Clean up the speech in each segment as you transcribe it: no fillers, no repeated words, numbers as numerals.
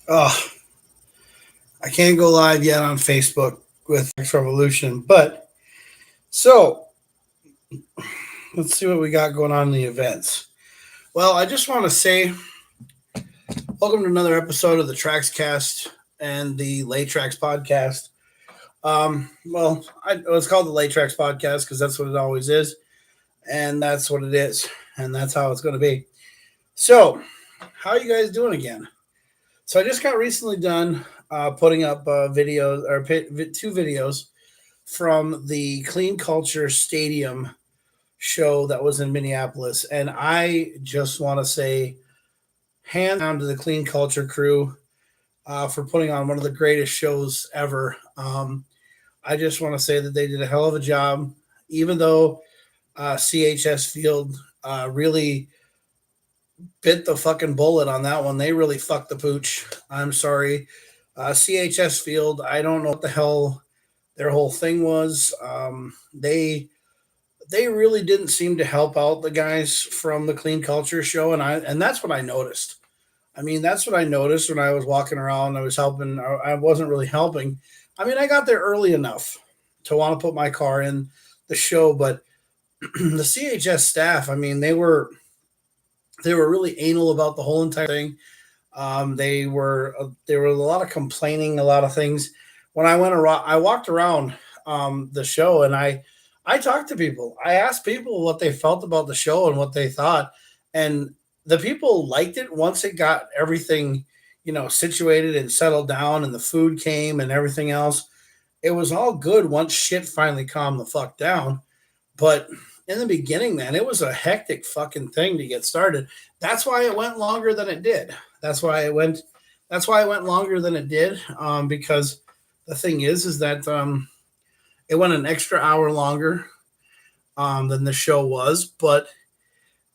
Oh, I can't go live yet on Facebook with X Revolution, but so let's see what we got going on in the events. Well, I just want to say welcome to another episode of the Tracks Cast and the Late Tracks Podcast. It's called the Late Tracks Podcast because that's what it always is, and that's what it is, and that's how it's going to be. So, how are you guys doing again? So I just got recently done putting up videos or two videos from the Clean Culture Stadium show that was in Minneapolis, and I just want to say hands down to the Clean Culture crew for putting on one of the greatest shows ever. I just want to say that they did a hell of a job, even though CHS Field really bit the fucking bullet on that one. They really fucked the pooch. I'm sorry. CHS Field, I don't know what the hell their whole thing was. They really didn't seem to help out the guys from the Clean Culture show, and that's what I noticed. I mean, that's what I noticed when I was walking around. I was helping. I wasn't really helping. I mean, I got there early enough to want to put my car in the show, but the CHS staff, I mean, they were really anal about the whole entire thing. There were a lot of complaining, a lot of things. When I went around, I walked around the show, and I talked to people. I asked people what they felt about the show and what they thought, and the people liked it once it got everything, situated and settled down, and the food came and everything else. It was all good once shit finally calmed the fuck down. But in the beginning, man, it was a hectic fucking thing to get started. That's why it went longer than it did. That's why it went. That's why it went longer than it did. Because the thing is that it went an extra hour longer than the show was, but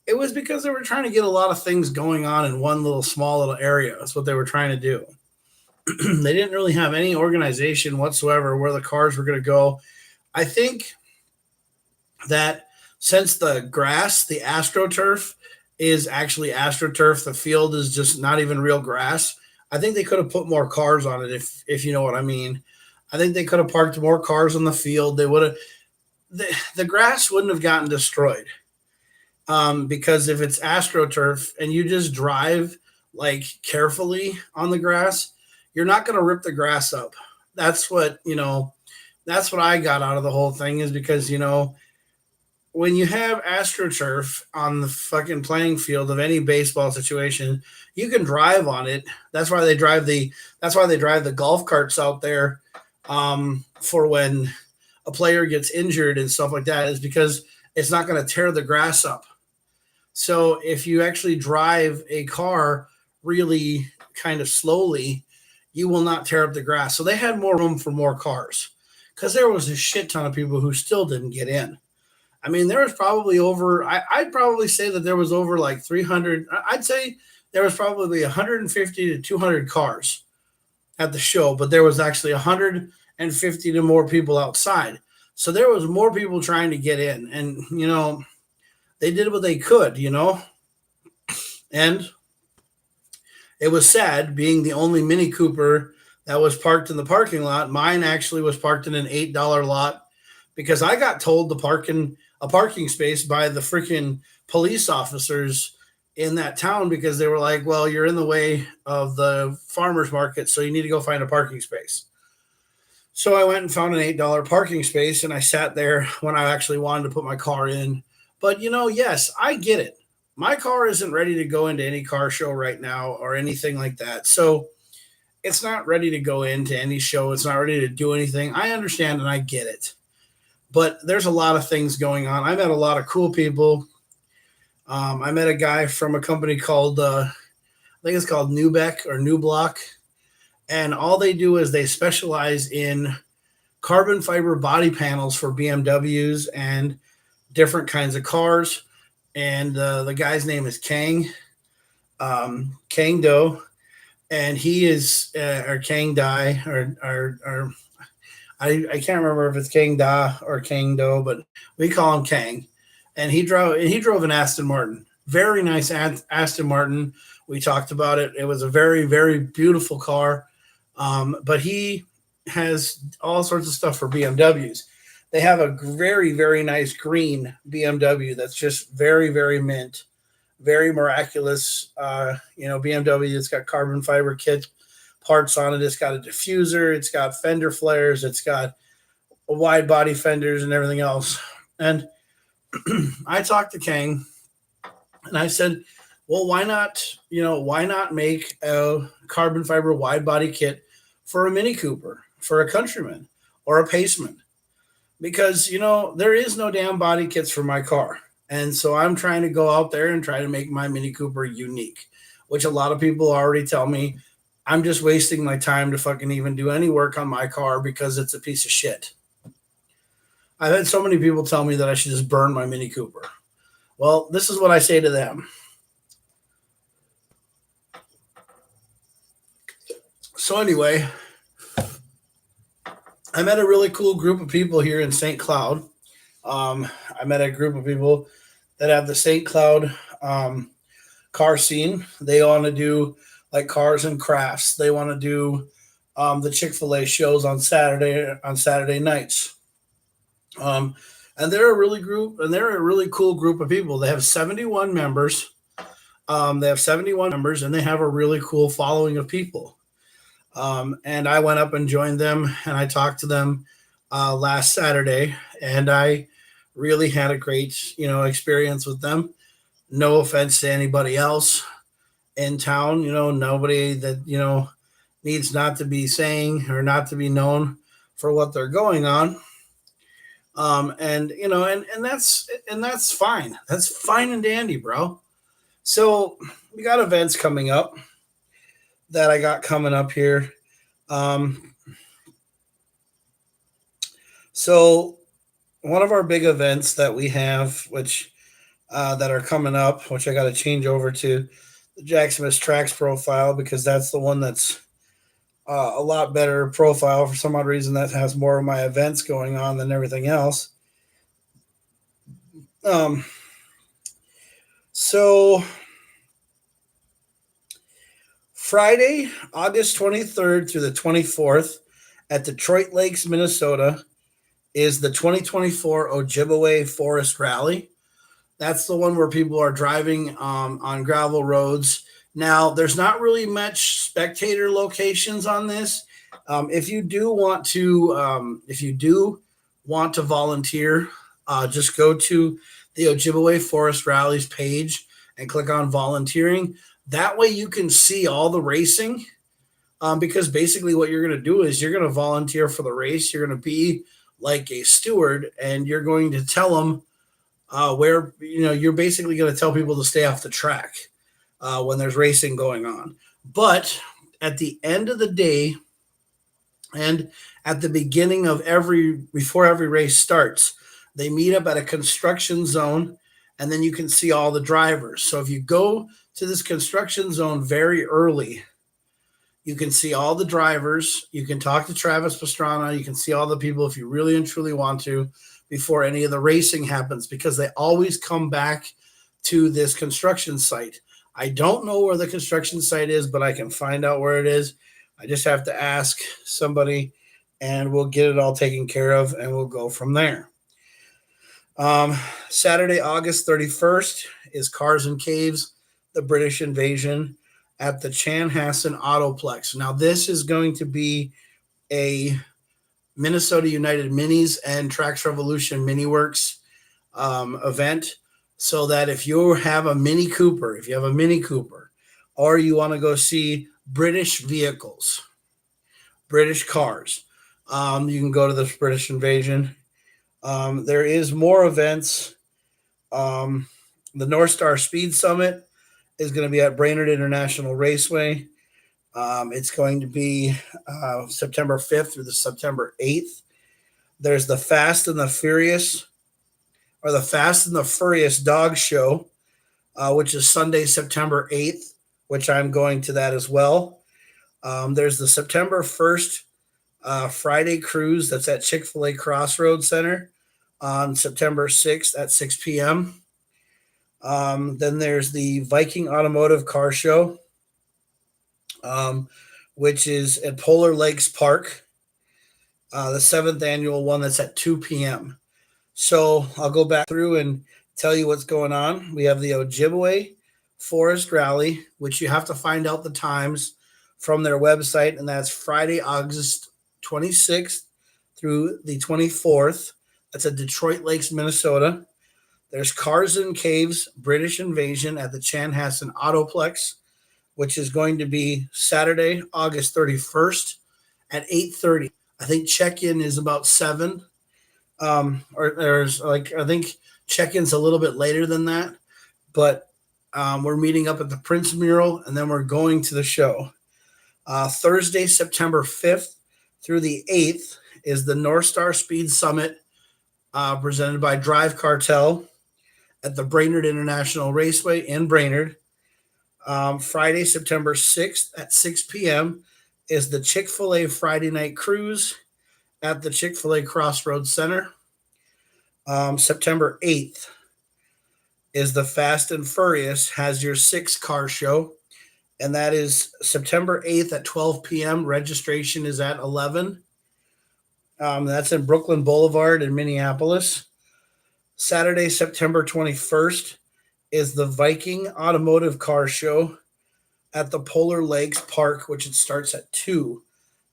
it was because they were trying to get a lot of things going on in one little small little area. That's what they were trying to do. They didn't really have any organization whatsoever where the cars were going to go. I think that since the grass, the AstroTurf, is actually AstroTurf, the field is just not even real grass. I think they could have put more cars on it, if you know what I mean. I think they could have parked more cars on the field. They would have the grass wouldn't have gotten destroyed because if it's AstroTurf and you just drive like carefully on the grass, you're not going to rip the grass up. That's what That's what I got out of the whole thing is because when you have AstroTurf on the fucking playing field of any baseball situation, you can drive on it. That's why they drive the golf carts out there for when a player gets injured and stuff like that, is because it's not going to tear the grass up. So if you actually drive a car really kind of slowly, you will not tear up the grass. So they had more room for more cars because there was a shit ton of people who still didn't get in. I mean, there was probably I'd probably say that there was over like 300. I'd say there was probably 150 to 200 cars at the show, but there was actually 150 to more people outside. So there was more people trying to get in. And, they did what they could, and it was sad being the only Mini Cooper that was parked in the parking lot. Mine actually was parked in an $8 lot because I got told to park in a parking space by the freaking police officers in that town because they were like, well, you're in the way of the farmer's market, so you need to go find a parking space. So I went and found an $8 parking space and I sat there when I actually wanted to put my car in. But, yes, I get it. My car isn't ready to go into any car show right now or anything like that. So it's not ready to go into any show. It's not ready to do anything. I understand and I get it. But there's a lot of things going on. I met a lot of cool people. I met a guy from a company called, I think it's called Newbeck or New Block. And all they do is they specialize in carbon fiber body panels for BMWs and different kinds of cars. And the guy's name is Kang Do, and he is or Kang Dai or I can't remember if it's Kang Da or Kang Do, but we call him Kang. And he drove an Aston Martin, very nice Aston Martin We talked about it. It was a very, very beautiful car. But he has all sorts of stuff for BMWs. They have a very, very nice green BMW that's just very, very mint, very miraculous. BMW, it's got carbon fiber kit parts on it. It's got a diffuser. It's got fender flares. It's got wide body fenders and everything else. And I talked to Kang and I said, well, why not make a carbon fiber wide body kit for a Mini Cooper, for a Countryman, or a Paceman? Because, there is no damn body kits for my car. And so I'm trying to go out there and try to make my Mini Cooper unique, which a lot of people already tell me I'm just wasting my time to fucking even do any work on my car because it's a piece of shit. I've had so many people tell me that I should just burn my Mini Cooper. Well, this is what I say to them. So anyway, I met a really cool group of people here in St. Cloud. I met a group of people that have the St. Cloud car scene. They want to do like cars and crafts. They want to do the Chick-fil-A shows on Saturday nights. And they're a really cool group of people. They have 71 members. And they have a really cool following of people. And I went up and joined them, and I talked to them last Saturday, and I really had a great, experience with them. No offense to anybody else in town, nobody that, needs not to be saying or not to be known for what they're going on. And that's fine. That's fine and dandy, bro. So we got events coming up that I got coming up here. So one of our big events that we have, which that are coming up, which I got to change over to the Jack Smith Tracks profile because that's the one that's a lot better profile. For some odd reason, that has more of my events going on than everything else. So Friday, August 23rd through the 24th at Detroit Lakes, Minnesota, is the 2024 Ojibwe Forest Rally. That's the one where people are driving on gravel roads. Now, there's not really much spectator locations on this. If you do want to volunteer, just go to the Ojibwe Forest Rallies page and click on volunteering. That way you can see all the racing, because basically what you're going to do is you're going to volunteer for the race. You're going to be like a steward, and you're going to tell them where, you're basically going to tell people to stay off the track when there's racing going on. But at the end of the day and at the beginning of before every race starts, they meet up at a construction zone, and then you can see all the drivers. So if you go to this construction zone very early, you can see all the drivers. You can talk to Travis Pastrana. You can see all the people if you really and truly want to before any of the racing happens, because they always come back to this construction site. I don't know where the construction site is, but I can find out where it is. I just have to ask somebody, and we'll get it all taken care of, and we'll go from there. Saturday, August 31st is Cars and Caves, the British Invasion at the Chanhassen Autoplex. Now, this is going to be a Minnesota United Minis and Tracks Revolution Mini Works event, so that if you have a Mini Cooper, or you want to go see British vehicles, British cars, you can go to the British Invasion. There is more events. The North Star Speed Summit is going to be at Brainerd International Raceway. It's going to be September 5th through the September 8th. There's the Fast and the Furious Dog Show, which is Sunday, September 8th, which I'm going to that as well. There's the September 1st Friday cruise that's at Chick-fil-A Crossroads Center on September 6th at 6 p.m. Then there's the Viking Automotive Car Show, um, which is at Polar Lakes Park, the seventh annual one that's at 2 p.m. So I'll go back through and tell you what's going on. We have the Ojibwe Forest Rally, which you have to find out the times from their website, and that's Friday, August 26th through the 24th. That's at Detroit Lakes, Minnesota. There's Cars and Caves British Invasion at the Chanhassen Autoplex, which is going to be Saturday, August 31st at 8:30. I think check-in is about 7. Or there's like I think check-in's a little bit later than that, but we're meeting up at the Prince Mural and then we're going to the show. Thursday, September 5th through the 8th is the North Star Speed Summit, presented by Drive Cartel at the Brainerd International Raceway in Brainerd. Friday, September 6th at 6 p.m. is the Chick-fil-A Friday Night Cruise at the Chick-fil-A Crossroads Center. September 8th is the Fast and Furious Has Your Six car show, and that is September 8th at 12 p.m. Registration is at 11. That's in Brooklyn Boulevard in Minneapolis. Saturday, September 21st is the Viking Automotive Car Show at the Polar Lakes Park, which it starts at 2.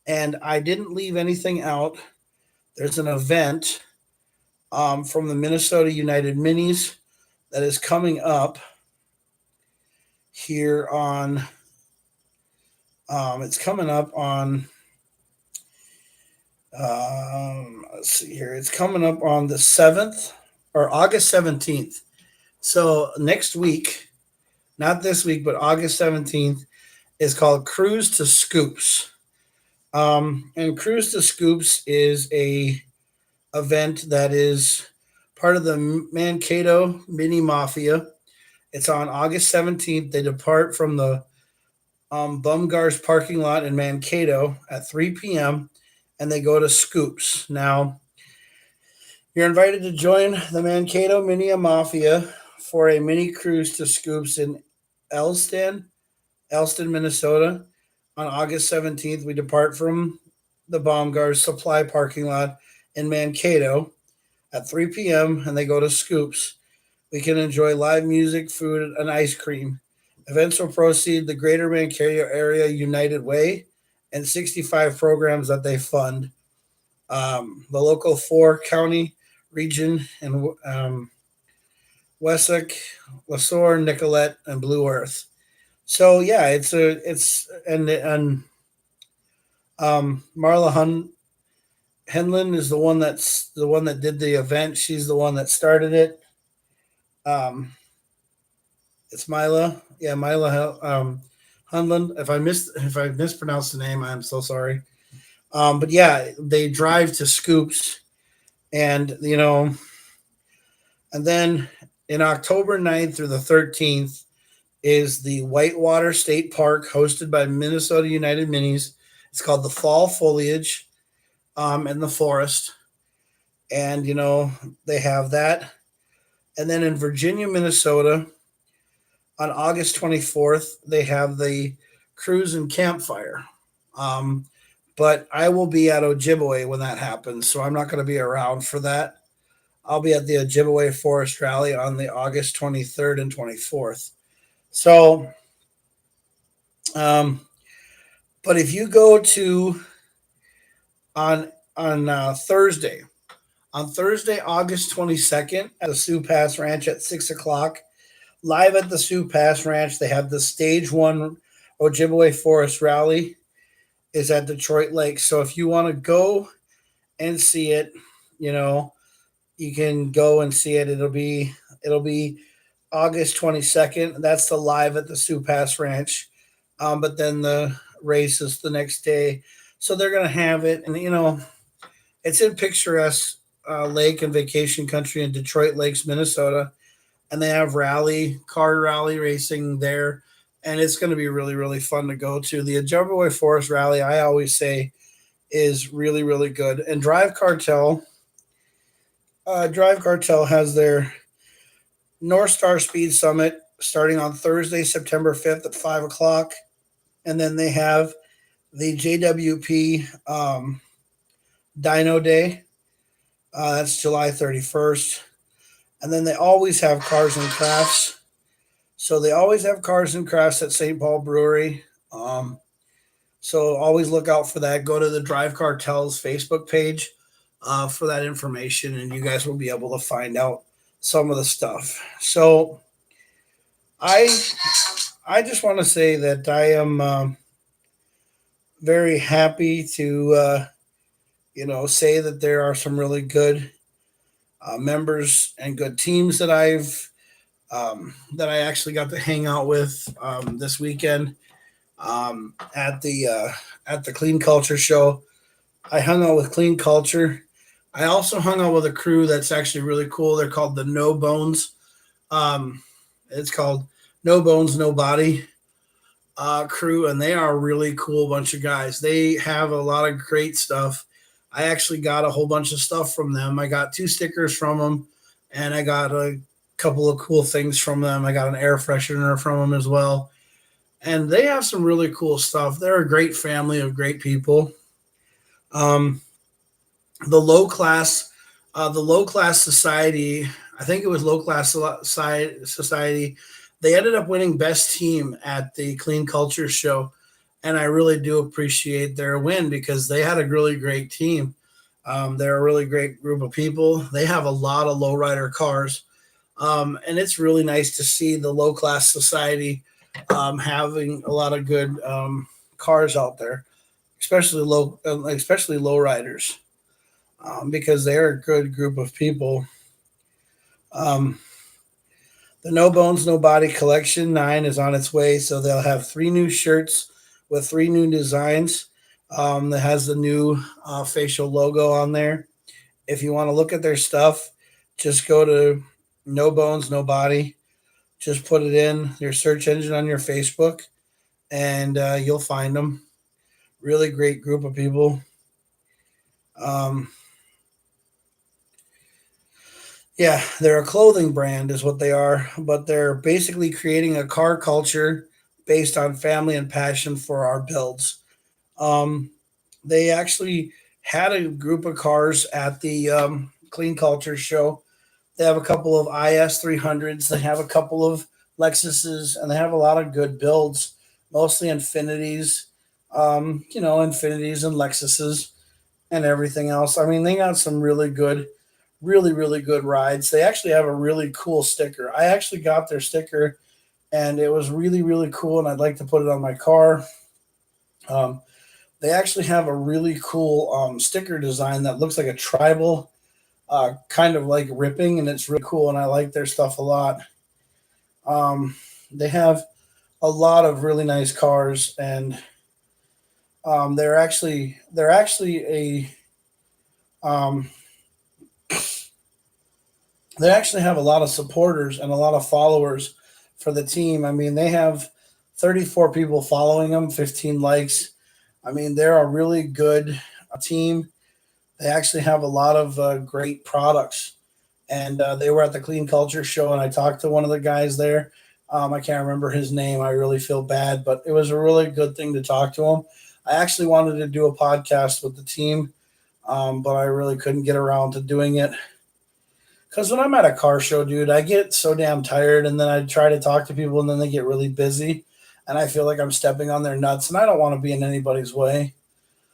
And I didn't leave anything out. There's an event from the Minnesota United Minis that is coming up here on, it's coming up on, let's see here, it's coming up on the 7th or August 17th. So next week, not this week, but August 17th is called Cruise to Scoops. And Cruise to Scoops is a event that is part of the Mankato Mini Mafia. It's on August 17th. They depart from the Bumgar's parking lot in Mankato at 3 p.m. and they go to Scoops. Now, you're invited to join the Mankato Mini Mafia for a mini cruise to Scoops in Elston, Minnesota. On August 17th, we depart from the Baumgar's supply parking lot in Mankato at 3 p.m. and they go to Scoops. We can enjoy live music, food, and ice cream. Events will proceed the Greater Mankato Area United Way and 65 programs that they fund. The local 4-county region and Wessex, LeSueur, Nicollet, and Blue Earth. So yeah, it's Marla Henlin is the one that did the event. She's the one that started it. It's Mila Hunland. If I mispronounced the name, I'm so sorry. But yeah, they drive to Scoops, and and then in October 9th through the 13th is the Whitewater State Park, hosted by Minnesota United Minis. It's called the Fall Foliage in the Forest, and they have that. And then in Virginia, Minnesota, on August 24th, they have the Cruise and Campfire. But I will be at Ojibwe when that happens, so I'm not going to be around for that. I'll be at the Ojibwe Forest Rally on the August 23rd and 24th. So, but if you go to on Thursday, August 22nd, at the Sioux Pass Ranch at 6 o'clock, live at the Sioux Pass Ranch, they have the Stage 1 Ojibwe Forest Rally is at Detroit Lakes. So if you want to go and see it, you can go and see it. It'll be August 22nd. That's the live at the Sioux Pass Ranch. But then the race is the next day. So they're going to have it. And, it's in picturesque lake and vacation country in Detroit Lakes, Minnesota. And they have car rally racing there. And it's going to be really, really fun to go to. The Ojibwe Forest Rally, I always say, is really, really good. And Drive Cartel has their North Star Speed Summit starting on Thursday, September 5th at 5 o'clock. And then they have the JWP Dino Day. That's July 31st. And then they always have Cars and Crafts. So they always have Cars and Crafts at St. Paul Brewery. So always look out for that. Go to the Drive Cartels Facebook page for that information, and you guys will be able to find out some of the stuff. So I just want to say that I am very happy to say that there are some really good members and good teams that I actually got to hang out with this weekend at the Clean Culture show. I hung out with Clean Culture. I also hung out with a crew that's actually really cool. They're called the No Bones. It's called No Bones, No Body crew, and they are a really cool bunch of guys. They have a lot of great stuff. I actually got a whole bunch of stuff from them. I got 2 stickers from them, and I got a couple of cool things from them. I got an air freshener from them as well. And they have some really cool stuff. They're a great family of great people. Um, the low class society, I think it was low class society, they ended up winning best team at the Clean Culture show, and I really do appreciate their win because they had a really great team. They're a really great group of people. They have a lot of lowrider cars, and it's really nice to see the low class society having a lot of good cars out there, especially low riders, because they're a good group of people. Um, the No Bones No Body Collection 9 is on its way, so they'll have 3 new shirts with 3 new designs. That has the new facial logo on there. If you want to look at their stuff, just go to No Bones No Body. Just put it in your search engine on your Facebook, and you'll find them. Really great group of people. Um, yeah, they're a clothing brand, is what they are, but they're basically creating a car culture based on family and passion for our builds. Um, they actually had a group of cars at the Clean Culture show. They have a couple of IS 300s, they have a couple of Lexuses, and they have a lot of good builds, mostly Infinities, Infinities and Lexuses and everything else. I mean, they got some really good, really, really good rides. They actually have a really cool sticker. I actually got their sticker, and it was really, really cool, and I'd like to put it on my car. Um, they actually have a really cool sticker design that looks like a tribal, kind of like ripping, and it's really cool, and I like their stuff a lot. Um, they have a lot of really nice cars, and they're actually um, they actually have a lot of supporters and a lot of followers for the team. I mean, they have 34 people following them, 15 likes. I mean, they're a really good team. They actually have a lot of great products. And they were at the Clean Culture show, and I talked to one of the guys there. I can't remember his name. I really feel bad, but it was a really good thing to talk to him. I actually wanted to do a podcast with the team, but I really couldn't get around to doing it. Because when I'm at a car show, dude, I get so damn tired, and then I try to talk to people, and then they get really busy, and I feel like I'm stepping on their nuts, and I don't want to be in anybody's way.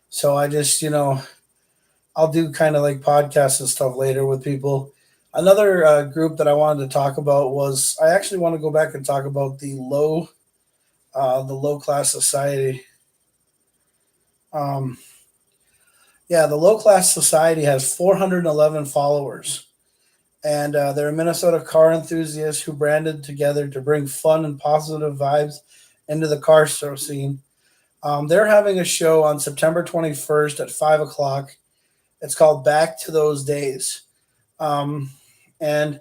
So I just, I'll do kind of like podcasts and stuff later with people. Another group that I wanted to talk about was I actually want to go back and talk about the low class society. Um, yeah, the low class society has 411 followers, and they're a Minnesota car enthusiasts who branded together to bring fun and positive vibes into the car show scene. They're having a show on September 21st at 5 o'clock. It's called Back to Those Days. Um, and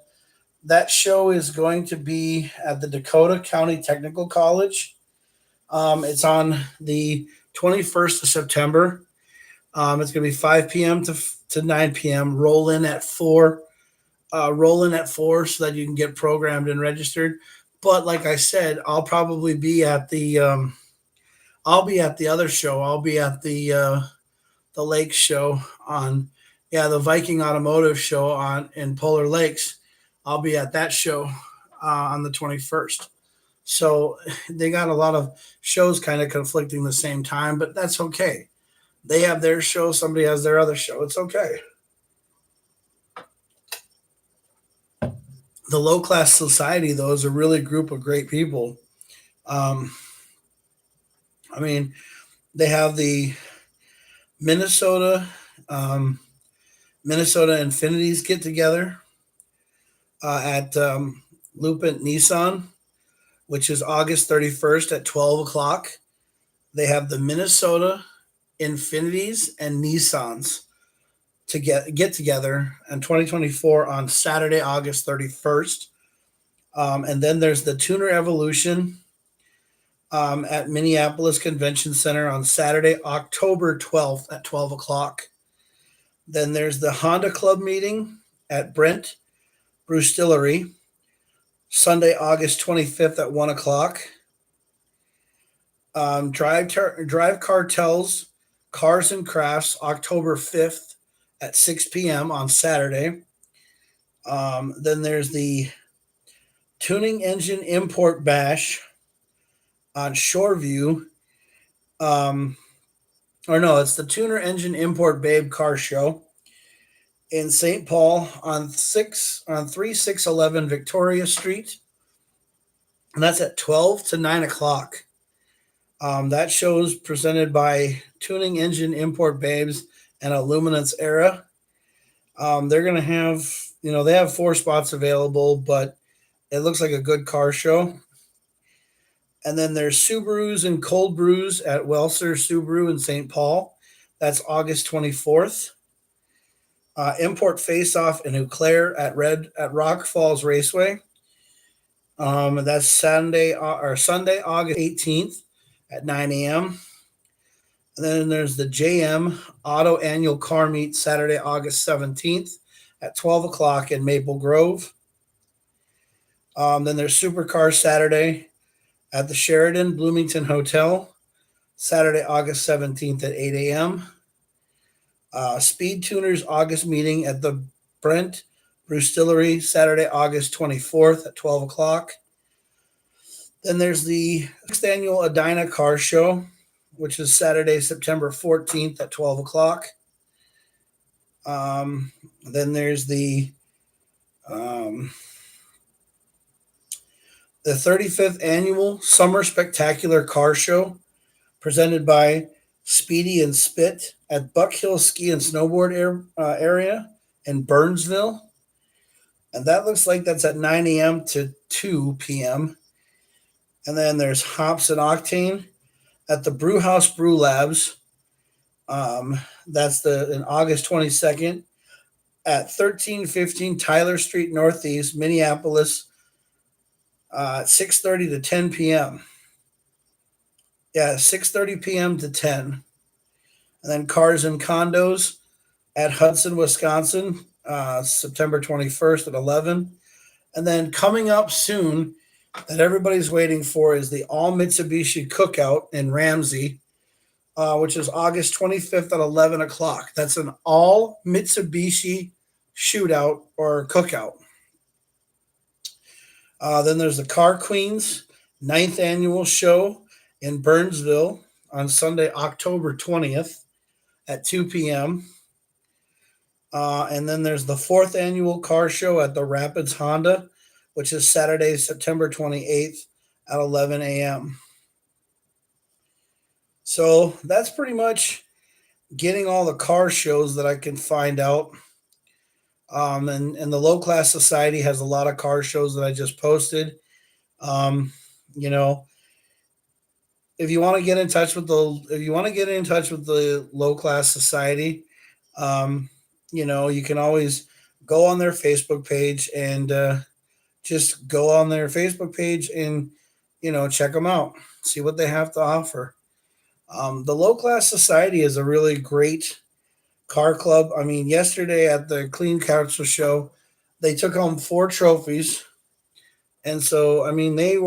that show is going to be at the Dakota County Technical College. It's on the 21st of September. It's going to be 5 p.m. to 9 p.m. Roll in at 4. roll in at 4 so that you can get programmed and registered. But like I said, I'll probably be at I'll be at the other show. I'll be at the lake show on, yeah, the Viking Automotive show on in Polar Lakes. I'll be at that show on the 21st. So they got a lot of shows kind of conflicting the same time, but that's okay. They have their show, somebody has their other show. It's okay. The low class society, though, is a really group of great people. Um, I mean, they have the Minnesota um, Minnesota Infinities get together at Lupin Nissan, which is August 31st at 12 o'clock. They have the Minnesota Infinities and Nissans to get together in 2024 on Saturday, August 31st. And then there's the Tuner Evolution at Minneapolis Convention Center on Saturday, October 12th at 12 o'clock. Then there's the Honda Club meeting at Brent Brewstillery, Sunday, August 25th at 1 o'clock. Drive Cartels, Cars and Crafts, October 5th at 6 p.m. on Saturday. Then there's the Tuning Engine Import Bash on Shoreview. Or no, it's the Tuner Engine Import Babe Car Show in St. Paul on 3611 Victoria Street. And that's at 12 to 9 o'clock. That show is presented by Tuning Engine Import Babes and Illuminance Era. They're going to have, they have 4 spots available, but it looks like a good car show. And then there's Subarus and Cold Brews at Welser Subaru in St. Paul. That's August 24th. Import Face Off in Eau Claire at Rock Falls Raceway. That's Sunday, August 18th at 9 a.m. And then there's the JM Auto Annual Car Meet Saturday, August 17th at 12 o'clock in Maple Grove. Then there's Supercar Saturday at the Sheridan Bloomington Hotel, Saturday, August 17th at 8 a.m. Speed Tuners August meeting at the Brent Brewstillery, Saturday, August 24th at 12 o'clock. Then there's the 6th Annual Edina Car Show, which is Saturday, September 14th at 12 o'clock. Then there's the 35th Annual Summer Spectacular Car Show, presented by Speedy and Spit at Buck Hill Ski and Snowboard area in Burnsville. And that looks like that's at 9 a.m. to 2 p.m. And then there's Hops and Octane at the Brewhouse Brew Labs. That's in August 22nd at 1315 Tyler Street Northeast, Minneapolis, 6:30 to 10 p.m. Yeah, 6:30 p.m. to 10. And then Cars and Condos at Hudson, Wisconsin, September 21st at 11. And then coming up soon that everybody's waiting for is the All Mitsubishi Cookout in Ramsey, which is August 25th at 11 o'clock. That's an all Mitsubishi shootout or cookout. Then there's the Car Queens 9th Annual Show in Burnsville on Sunday, October 20th at 2 p.m. And then there's the 4th Annual Car Show at the Rapids Honda, which is Saturday, September 28th at 11 a.m. So that's pretty much getting all the car shows that I can find out. And the Low Class Society has a lot of car shows that I just posted. You know, if you want to get in touch with the Low Class Society, you can always go on their Facebook page and just go on their Facebook page and check them out, see what they have to offer. The Low Class Society is a really great car club. I mean, yesterday at the Clean Council show, They took home 4 trophies. And so, I mean, they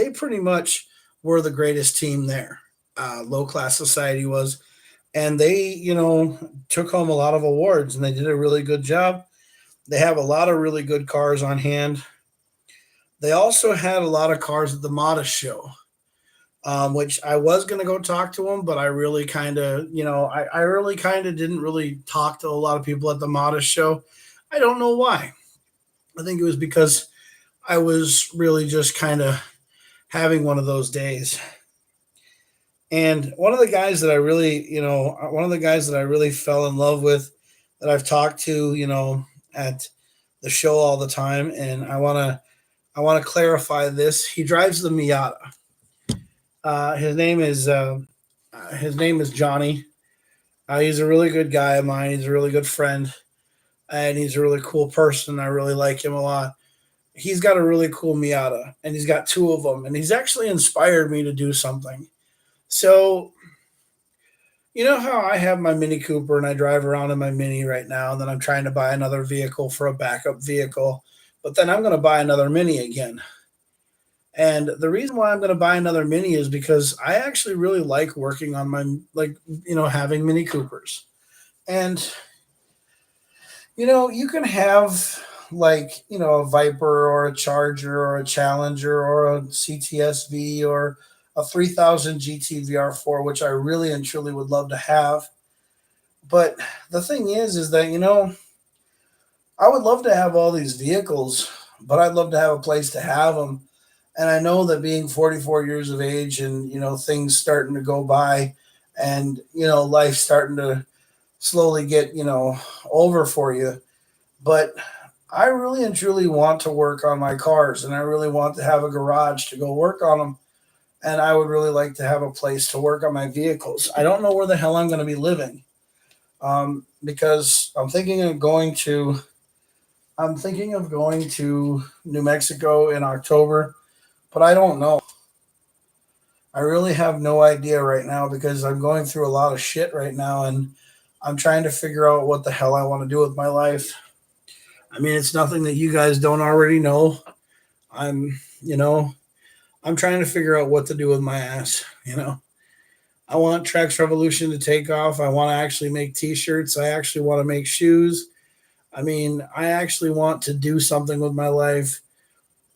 pretty much were the greatest team there. Low class society was, and they, took home a lot of awards, and they did a really good job. They have a lot of really good cars on hand. They also had a lot of cars at the Modest show, which I was going to go talk to them, but I really kind of, I really kind of didn't really talk to a lot of people at the Modest show. I don't know why. I think it was because I was really just kind of having one of those days. And one of the guys that I really fell in love with, that I've talked to, at the show all the time, and I want to clarify this. He drives the Miata. Uh, his name is uh, his name is Johnny. He's a really good guy of mine. He's a really good friend, and he's a really cool person. I really like him a lot. He's got a really cool Miata, and he's got two of them, and he's actually inspired me to do something. So, you know how I have my Mini Cooper and I drive around in my Mini right now, and then I'm trying to buy another vehicle for a backup vehicle, but then I'm going to buy another Mini again. And the reason why I'm going to buy another Mini is because I actually really like working on my, like, having Mini Coopers. And you can have, like, a Viper or a Charger or a Challenger or a CTSV or a 3000 GTVR4, which I really and truly would love to have. But the thing is that, I would love to have all these vehicles, but I'd love to have a place to have them. And I know that being 44 years of age and, things starting to go by, and, life starting to slowly get, over for you. But I really and truly want to work on my cars, and I really want to have a garage to go work on them. And I would really like to have a place to work on my vehicles. I don't know where the hell I'm going to be living, because I'm thinking of going to New Mexico in October, but I don't know. I really have no idea right now because I'm going through a lot of shit right now, and I'm trying to figure out what the hell I want to do with my life. I mean, it's nothing that you guys don't already know. I'm, you know, I'm trying to figure out what to do with my ass. I want Trax Revolution to take off. I want to actually make t-shirts. I actually want to make shoes. I mean, I actually want to do something with my life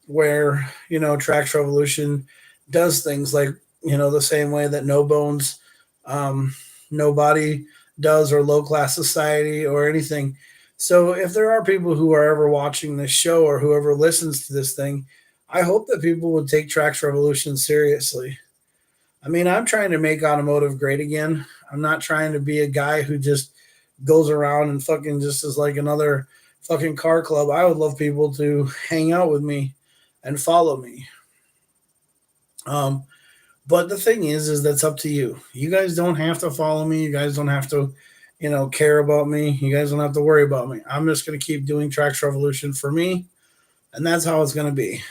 where, Trax Revolution does things like, the same way that No Bones, um, Nobody does, or Low Class Society or anything. So if there are people who are ever watching this show or whoever listens to this thing, I hope that people would take Trax Revolution seriously. I mean, I'm trying to make automotive great again. I'm not trying to be a guy who just goes around and fucking just is like another fucking car club. I would love people to hang out with me and follow me. Um, but the thing is that's up to you. You guys don't have to follow me. You guys don't have to, care about me. You guys don't have to worry about me. I'm just going to keep doing Trax Revolution for me, and that's how it's going to be.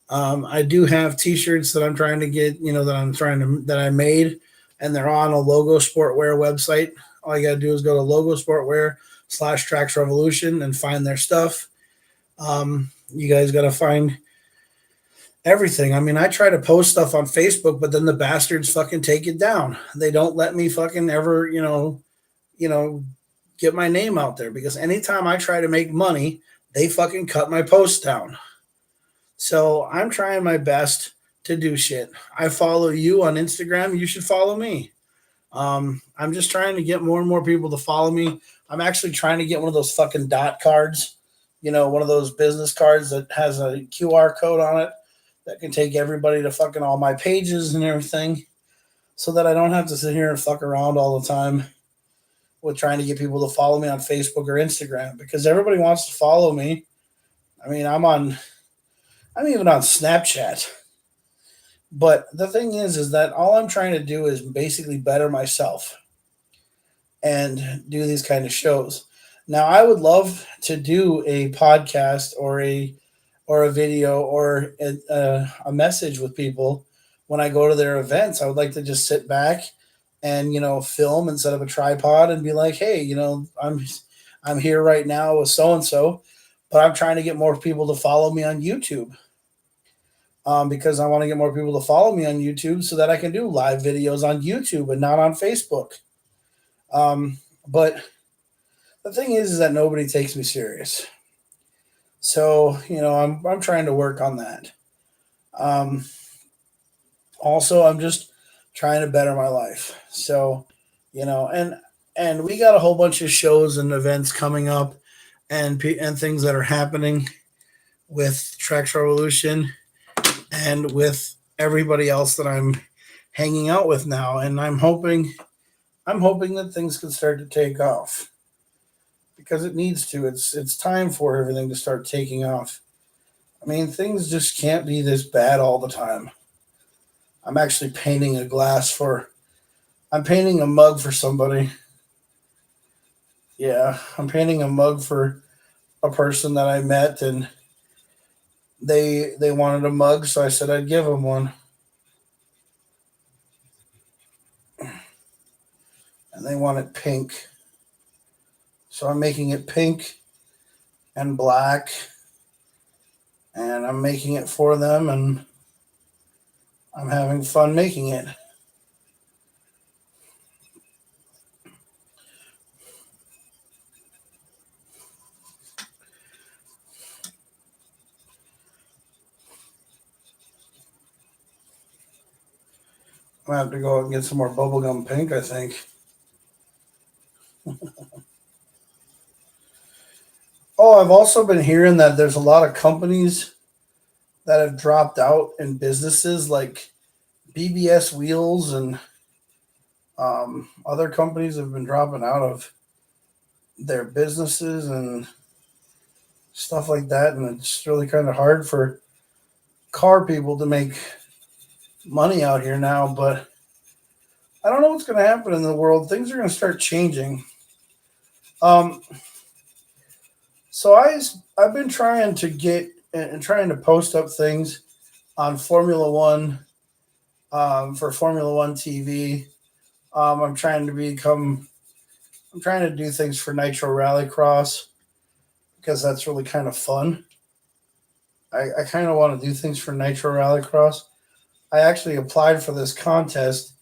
I do have T-shirts that I'm trying to get, that I made, and they're on a Logo Sportwear website. All you gotta do is go to Logo Sportwear/Trax Revolution and find their stuff. You guys gotta find everything. I mean, I try to post stuff on Facebook, but then the bastards fucking take it down. They don't let me fucking ever, you know, get my name out there, because anytime I try to make money, they fucking cut my posts down. So I'm trying my best to do shit. I follow you on Instagram. You should follow me. I'm just trying to get more and more people to follow me. I'm actually trying to get one of those fucking dot cards, one of those business cards that has a QR code on it that can take everybody to fucking all my pages and everything, so that I don't have to sit here and fuck around all the time with trying to get people to follow me on Facebook or Instagram, because everybody wants to follow me. I mean, I'm even on Snapchat. But the thing is that all I'm trying to do is basically better myself and do these kind of shows. Now, I would love to do a podcast or a video or a message with people when I go to their events. I would like to just sit back and film and set up a tripod and be like, hey, I'm here right now with so and so, but I'm trying to get more people to follow me on YouTube, because I want to get more people to follow me on YouTube so that I can do live videos on YouTube and not on Facebook. But the thing is that nobody takes me serious. So, I'm trying to work on that. Um, Also, I'm just trying to better my life. So, and we got a whole bunch of shows and events coming up, and things that are happening with Trax Revolution and with everybody else that I'm hanging out with now, and I'm hoping that things can start to take off, because it needs to. It's time for everything to start taking off. I mean, things just can't be this bad all the time. I'm actually painting a glass for I'm painting a mug for somebody. Yeah, I'm painting a mug for a person that I met, and they wanted a mug, so I said I'd give them one, and they want it pink. So I'm making it pink and black, and I'm making it for them, and I'm having fun making it. I'm gonna have to go out and get some more bubblegum pink, I think. Oh, I've also been hearing that there's a lot of companies that have dropped out in businesses, like BBS Wheels and other companies have been dropping out of their businesses and stuff like that. And it's really kind of hard for car people to make money out here now. But I don't know what's going to happen in the world. Things are going to start changing. Um, so I've been trying to get and trying to post up things on Formula One, for Formula One TV. I'm trying to become. I'm trying to do things for Nitro Rallycross, because that's really kind of fun. I kind of want to do things for Nitro Rallycross. I actually applied for this contest,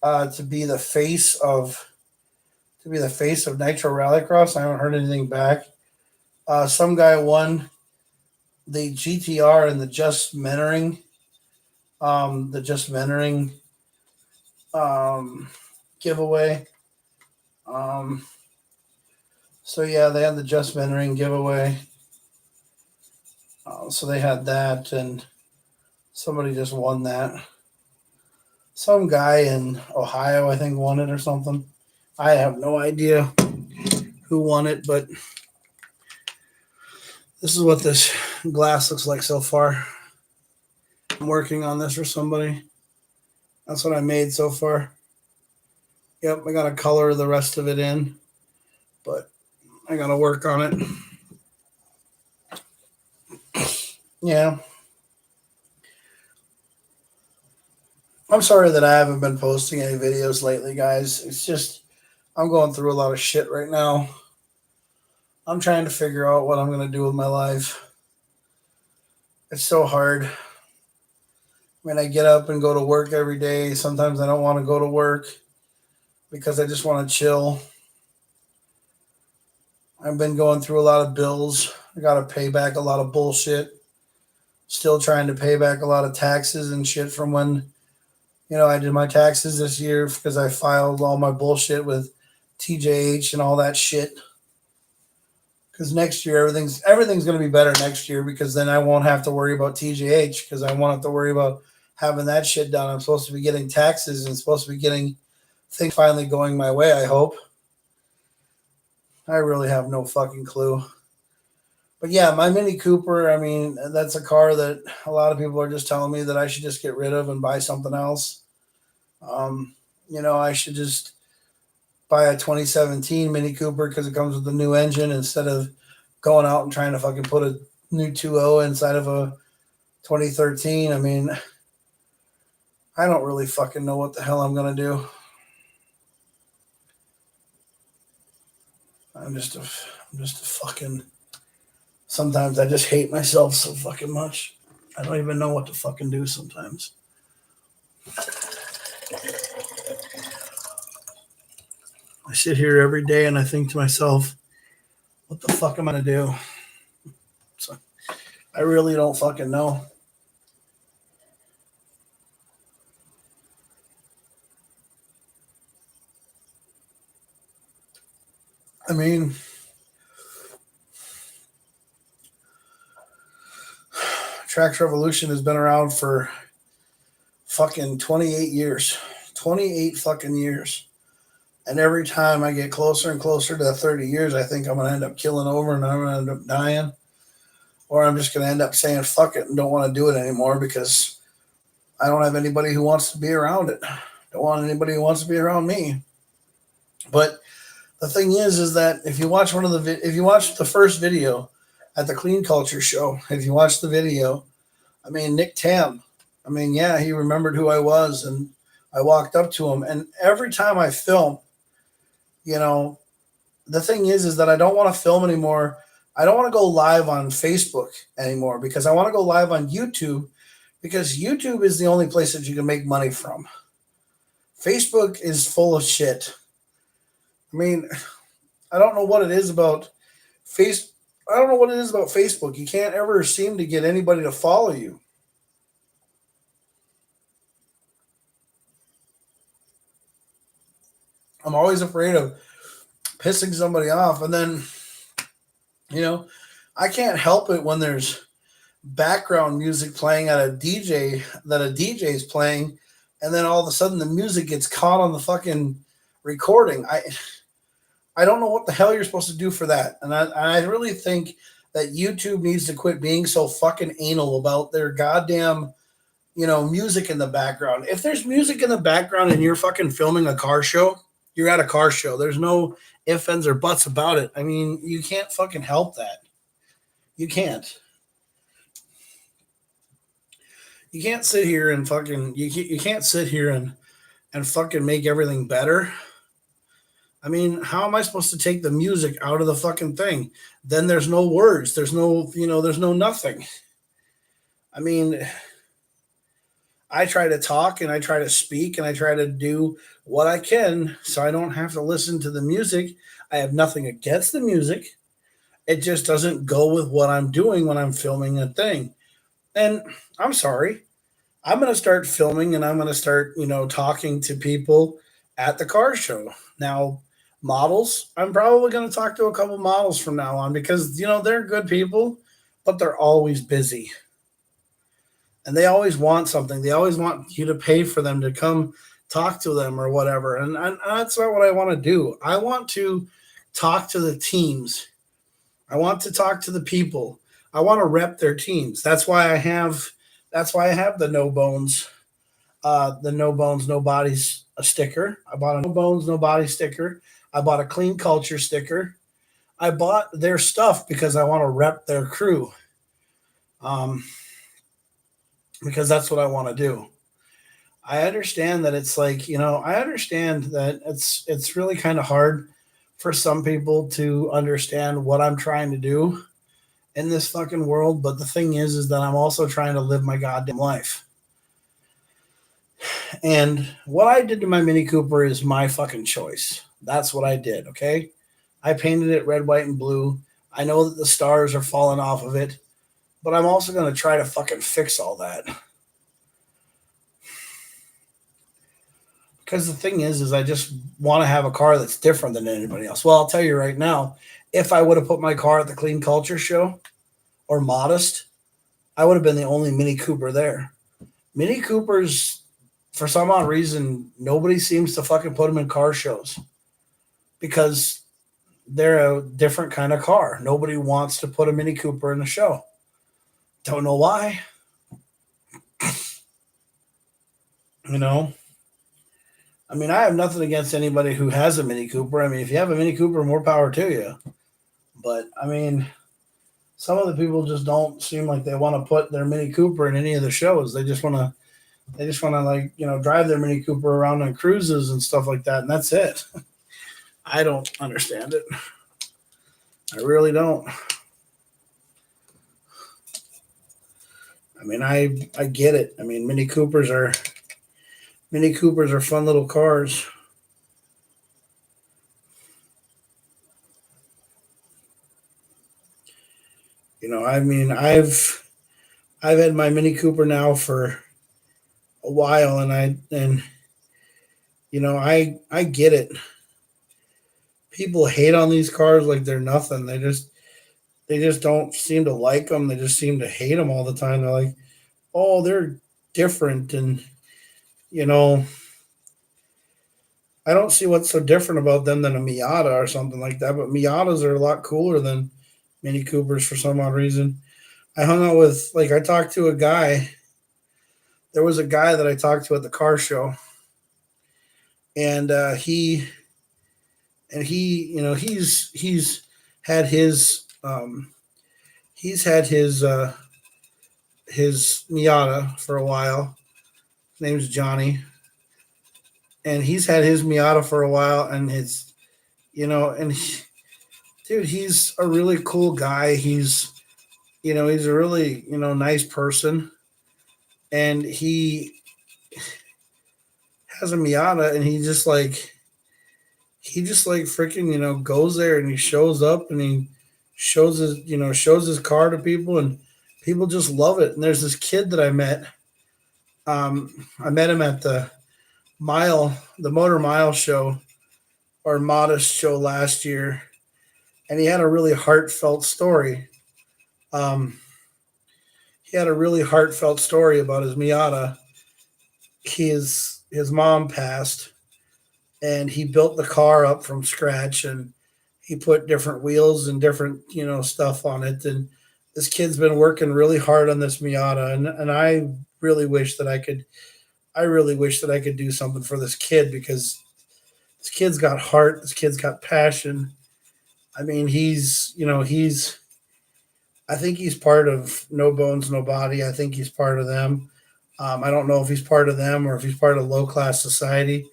to be the face of Nitro Rallycross. I haven't heard anything back. Some guy won the GTR and the Just Mentoring um, giveaway. Um, so yeah, they had the Just Mentoring giveaway. So they had that, and somebody just won that. Some guy in Ohio, I think, won it or something. I have no idea who won it, but this is what this glass looks like so far. I'm working on this for somebody. That's what I made so far. Yep, I got to color the rest of it in, but I got to work on it. Yeah. I'm sorry that I haven't been posting any videos lately, guys. It's just, I'm going through a lot of shit right now. I'm trying to figure out what I'm going to do with my life. It's so hard. When I get up and go to work every day, sometimes I don't want to go to work because I just want to chill. I've been going through a lot of bills. I got to pay back a lot of bullshit. Still trying to pay back a lot of taxes and shit from when, I did my taxes this year, because I filed all my bullshit with TJH and all that shit. Because next year everything's going to be better next year, because then I won't have to worry about TJH, because I won't have to worry about having that shit done. I'm supposed to be getting taxes and supposed to be getting things finally going my way, I hope. I really have no fucking clue. But yeah, my Mini Cooper, I mean, that's a car that a lot of people are just telling me that I should just get rid of and buy something else. I should just buy a 2017 Mini Cooper, because it comes with a new engine, instead of going out and trying to fucking put a new 2.0 inside of a 2013. I mean, I don't really fucking know what the hell I'm going to do. I'm just a fucking. Sometimes I just hate myself so fucking much. I don't even know what to fucking do sometimes. I sit here every day and I think to myself, what the fuck am I gonna do? So I really don't fucking know. I mean, Tracks Revolution has been around for fucking 28 years. 28 fucking years. And every time I get closer and closer to 30 years, I think I'm going to end up killing over and I'm going to end up dying. Or I'm just going to end up saying fuck it and don't want to do it anymore because I don't have anybody who wants to be around it. Don't want anybody who wants to be around me. But the thing is that if you watch if you watch the first video at the Clean Culture show, if you watch the video, I mean, Nick Tam, I mean, yeah, he remembered who I was and I walked up to him. And every time I film, you know, the thing is that I don't want to film anymore. I don't want to go live on Facebook anymore because I want to go live on YouTube because YouTube is the only place that you can make money from. Facebook is full of shit. I mean, I don't know what it is about I don't know what it is about Facebook. You can't ever seem to get anybody to follow you. I'm always afraid of pissing somebody off. And then, you know, I can't help it when there's background music playing at a DJ that a DJ is playing. And then all of a sudden the music gets caught on the fucking recording. I don't know what the hell you're supposed to do for that. And I really think that YouTube needs to quit being so fucking anal about their goddamn, you know, music in the background. If there's music in the background and you're fucking filming a car show, you're at a car show. There's no ifs, ands, or buts about it. I mean, you can't fucking help that. You can't. You can't sit here and fucking, you can't sit here and fucking make everything better. I mean, how am I supposed to take the music out of the fucking thing? Then there's no words. There's no, you know, there's no nothing. I mean, I try to talk and I try to speak and I try to do what I can so I don't have to listen to the music. I have nothing against the music. It just doesn't go with what I'm doing when I'm filming a thing. And I'm sorry. I'm going to start filming and I'm going to start, you know, talking to people at the car show. Now, models, I'm probably going to talk to a couple models from now on because, you know, they're good people, but they're always busy. And they always want something. They always want you to pay for them to come talk to them or whatever. And that's not what I want to do. I want to talk to the teams. I want to talk to the people. I want to rep their teams. That's why I have the No Bones No Bodies sticker. I bought a No Bones No Body sticker. I bought a Clean Culture sticker. I bought their stuff because I want to rep their crew. Because that's what I want to do. I understand that it's like, you know, I understand that it's really kind of hard for some people to understand what I'm trying to do in this fucking world. But the thing is that I'm also trying to live my goddamn life. And what I did to my Mini Cooper is my fucking choice. That's what I did, okay? I painted it red, white, and blue. I know that the stars are falling off of it, but I'm also going to try to fucking fix all that. Because the thing is I just want to have a car that's different than anybody else. Well, I'll tell you right now, if I would have put my car at the Clean Culture show or Modest, I would have been the only Mini Cooper there. Mini Coopers, for some odd reason, nobody seems to fucking put them in car shows because they're a different kind of car. Nobody wants to put a Mini Cooper in the show. Don't know why. You know? I mean, I have nothing against anybody who has a Mini Cooper. I mean, if you have a Mini Cooper, more power to you. But, I mean, some of the people just don't seem like they want to put their Mini Cooper in any of the shows. They just want to, like, you know, drive their Mini Cooper around on cruises and stuff like that, and that's it. I don't understand it. I really don't. I mean, I get it. I mean, Mini Coopers are fun little cars. You know, I mean, I've had my Mini Cooper now for a while, and you know, I get it. People hate on these cars like they're nothing. They just don't seem to like them. They just seem to hate them all the time. They're like, oh, they're different, and you know, I don't see what's so different about them than a Miata or something like that. But Miatas are a lot cooler than Mini Coopers for some odd reason. I hung out with, like, I talked to a guy. There was a guy that I talked to at the car show, and you know, had his his Miata for a while. His name's Johnny, and he's had his Miata for a while, and his, you know, dude, he's a really cool guy. He's a really, nice person, and he has a Miata, and he just like freaking, goes there, and he shows up, and he shows his car to people, and people just love it. And there's this kid that I met him at the Motor Mile show, or Modest show last year, and he had a really heartfelt story. Um, he had a really heartfelt story about his Miata. His mom passed, and he built the car up from scratch, and he put different wheels and different, stuff on it. And this kid's been working really hard on this Miata, and I really wish that I could do something for this kid, because this kid's got heart, this kid's got passion. I mean, I think he's part of No Bones No Body. I think he's part of them. I don't know if he's part of them or if he's part of low class society,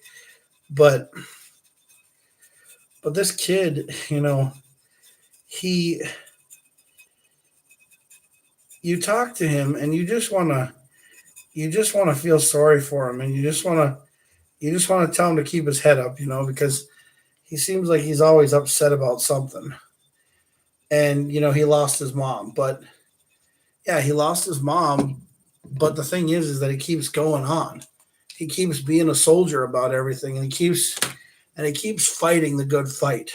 but this kid, he you talk to him, and you just want to feel sorry for him, and you just want to tell him to keep his head up, because he seems like he's always upset about something. And he lost his mom, but yeah, he lost his mom. But the thing is that he keeps going on. He keeps being a soldier about everything, and he keeps fighting the good fight.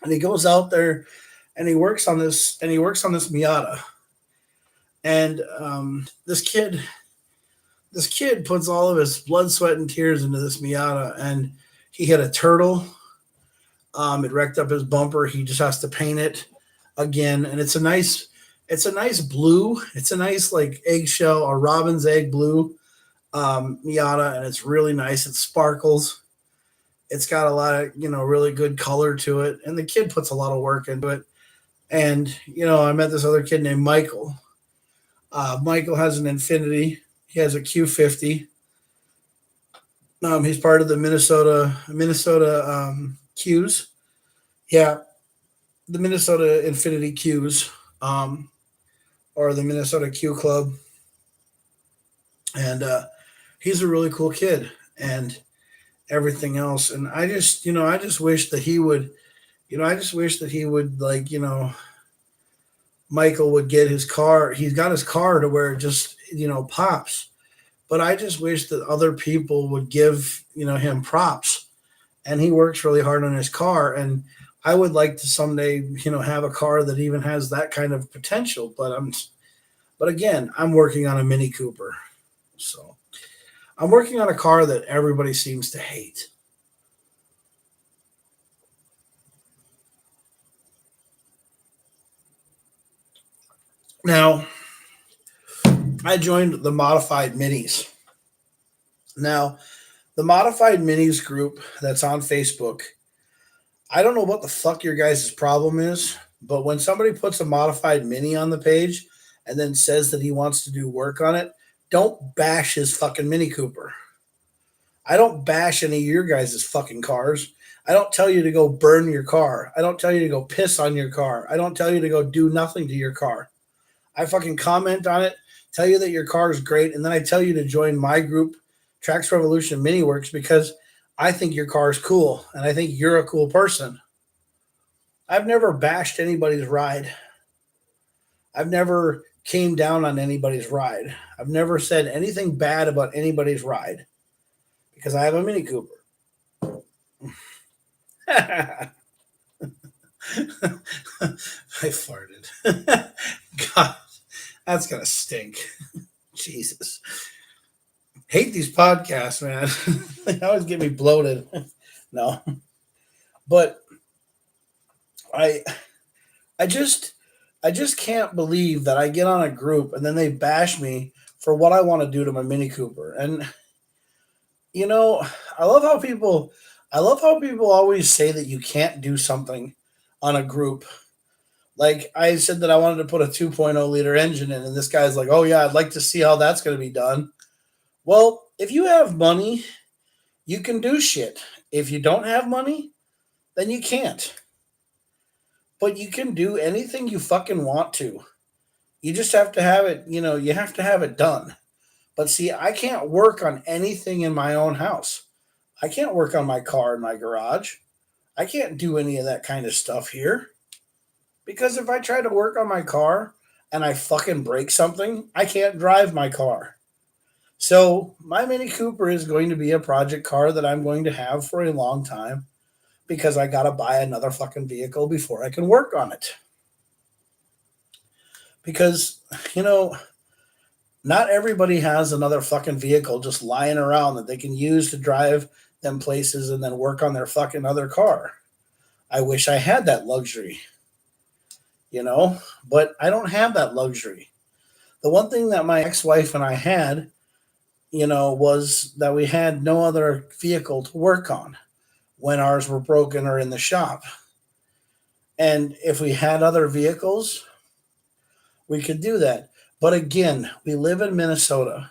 And he goes out there, and he works on this Miata. And this kid puts all of his blood, sweat, and tears into this Miata, and he hit a turtle. It wrecked up his bumper. He just has to paint it again, and it's a nice blue. It's a nice, like, eggshell or robin's egg blue Miata, and it's really nice. It sparkles. It's got a lot of, really good color to it, and the kid puts a lot of work into it. And I met this other kid named Michael. Michael has an Infinity. He has a Q50. He's part of the Minnesota Qs. Yeah, the Minnesota Infinity Qs, or the Minnesota Q Club, and he's a really cool kid, and everything else. And I just wish that he would, like, Michael would get his car. He's got his car to where it just, pops. But I just wish that other people would give, him props. And he works really hard on his car. And I would like to someday, have a car that even has that kind of potential. But again, I'm working on a Mini Cooper. So I'm working on a car that everybody seems to hate. Now, I joined the Modified Minis. Now, the Modified Minis group that's on Facebook, I don't know what the fuck your guys' problem is, but when somebody puts a Modified Mini on the page and then says that he wants to do work on it, don't bash his fucking Mini Cooper. I don't bash any of your guys' fucking cars. I don't tell you to go burn your car. I don't tell you to go piss on your car. I don't tell you to go do nothing to your car. I fucking comment on it, tell you that your car is great, and then I tell you to join my group, Tracks Revolution Mini Works, because I think your car is cool and I think you're a cool person. I've never bashed anybody's ride. I've never came down on anybody's ride. I've never said anything bad about anybody's ride because I have a Mini Cooper. I farted. God, that's gonna stink. Jesus. Hate these podcasts, man. They always get me bloated. No. But I I just I just can't believe that I get on a group and then they bash me for what I want to do to my Mini Cooper. And you know, I love how people I love how people always say that you can't do something on a group. Like I said that I wanted to put a 2.0 liter engine in, and this guy's like, "Oh yeah, I'd like to see how that's going to be done." Well, if you have money, you can do shit. If you don't have money, then you can't. But you can do anything you fucking want to. You just have to have it, you have to have it done. But see, I can't work on anything in my own house. I can't work on my car in my garage. I can't do any of that kind of stuff here. Because if I try to work on my car and I fucking break something, I can't drive my car. So my Mini Cooper is going to be a project car that I'm going to have for a long time because I gotta buy another fucking vehicle before I can work on it. Because, you know, not everybody has another fucking vehicle just lying around that they can use to drive them places and then work on their fucking other car. I wish I had that luxury, but I don't have that luxury. The one thing that my ex-wife and I had, was that we had no other vehicle to work on when ours were broken or in the shop. And if we had other vehicles, we could do that. But again, we live in Minnesota.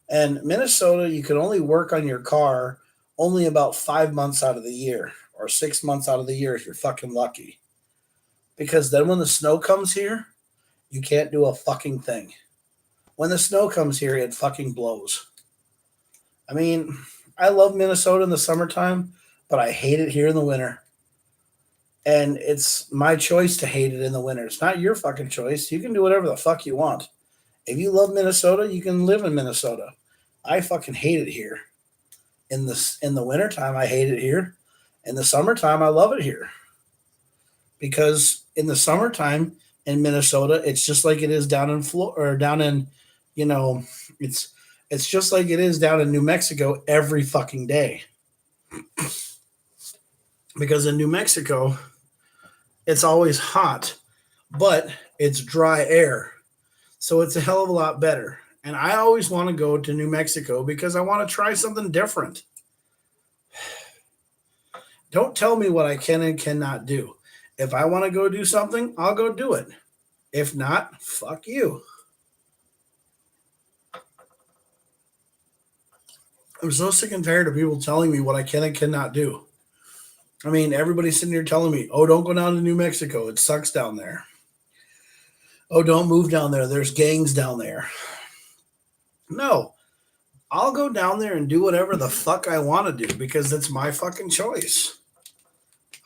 And Minnesota, you can only work on your car only about 5 months out of the year or 6 months out of the year if you're fucking lucky. Because then when the snow comes here, you can't do a fucking thing. When the snow comes here, it fucking blows. I mean, I love Minnesota in the summertime, but I hate it here in the winter. And it's my choice to hate it in the winter. It's not your fucking choice. You can do whatever the fuck you want. If you love Minnesota, you can live in Minnesota. I fucking hate it here. In the wintertime, I hate it here. In the summertime, I love it here. Because in the summertime in Minnesota, it's just like it is down in Florida or down in, you know, it's just like it is down in New Mexico every fucking day. Because in New Mexico, it's always hot, but it's dry air. So it's a hell of a lot better. And I always want to go to New Mexico because I want to try something different. Don't tell me what I can and cannot do. If I want to go do something, I'll go do it. If not, fuck you. I'm so sick and tired of people telling me what I can and cannot do. I mean, everybody's sitting here telling me, oh, don't go down to New Mexico. It sucks down there. Oh, don't move down there. There's gangs down there. No, I'll go down there and do whatever the fuck I want to do because it's my fucking choice.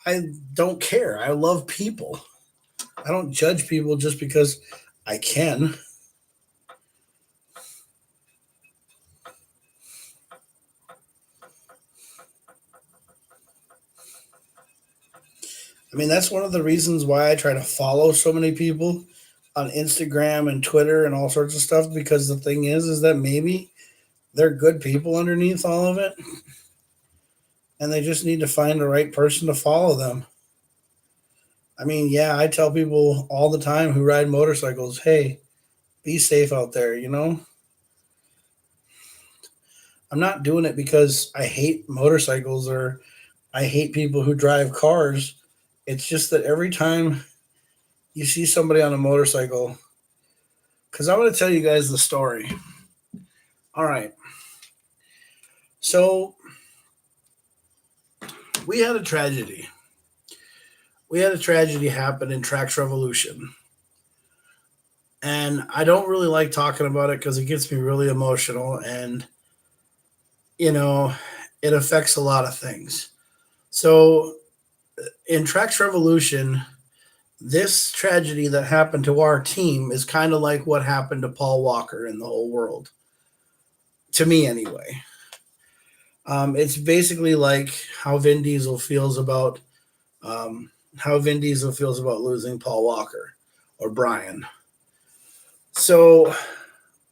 I don't care. I love people. I don't judge people just because I can. I mean, that's one of the reasons why I try to follow so many people on Instagram and Twitter and all sorts of stuff because the thing is that maybe they're good people underneath all of it and they just need to find the right person to follow them. I mean, yeah, I tell people all the time who ride motorcycles, hey, be safe out there, I'm not doing it because I hate motorcycles or I hate people who drive cars. It's just that every time you see somebody on a motorcycle, because I want to tell you guys the story. All right. So we had a tragedy. We had a tragedy happen in Tracks Revolution. And I don't really like talking about it because it gets me really emotional and, you know, it affects a lot of things. So, in Tracks Revolution, this tragedy that happened to our team is kind of like what happened to Paul Walker in the whole world, to me anyway. It's basically like how Vin Diesel feels about losing Paul Walker or Brian. So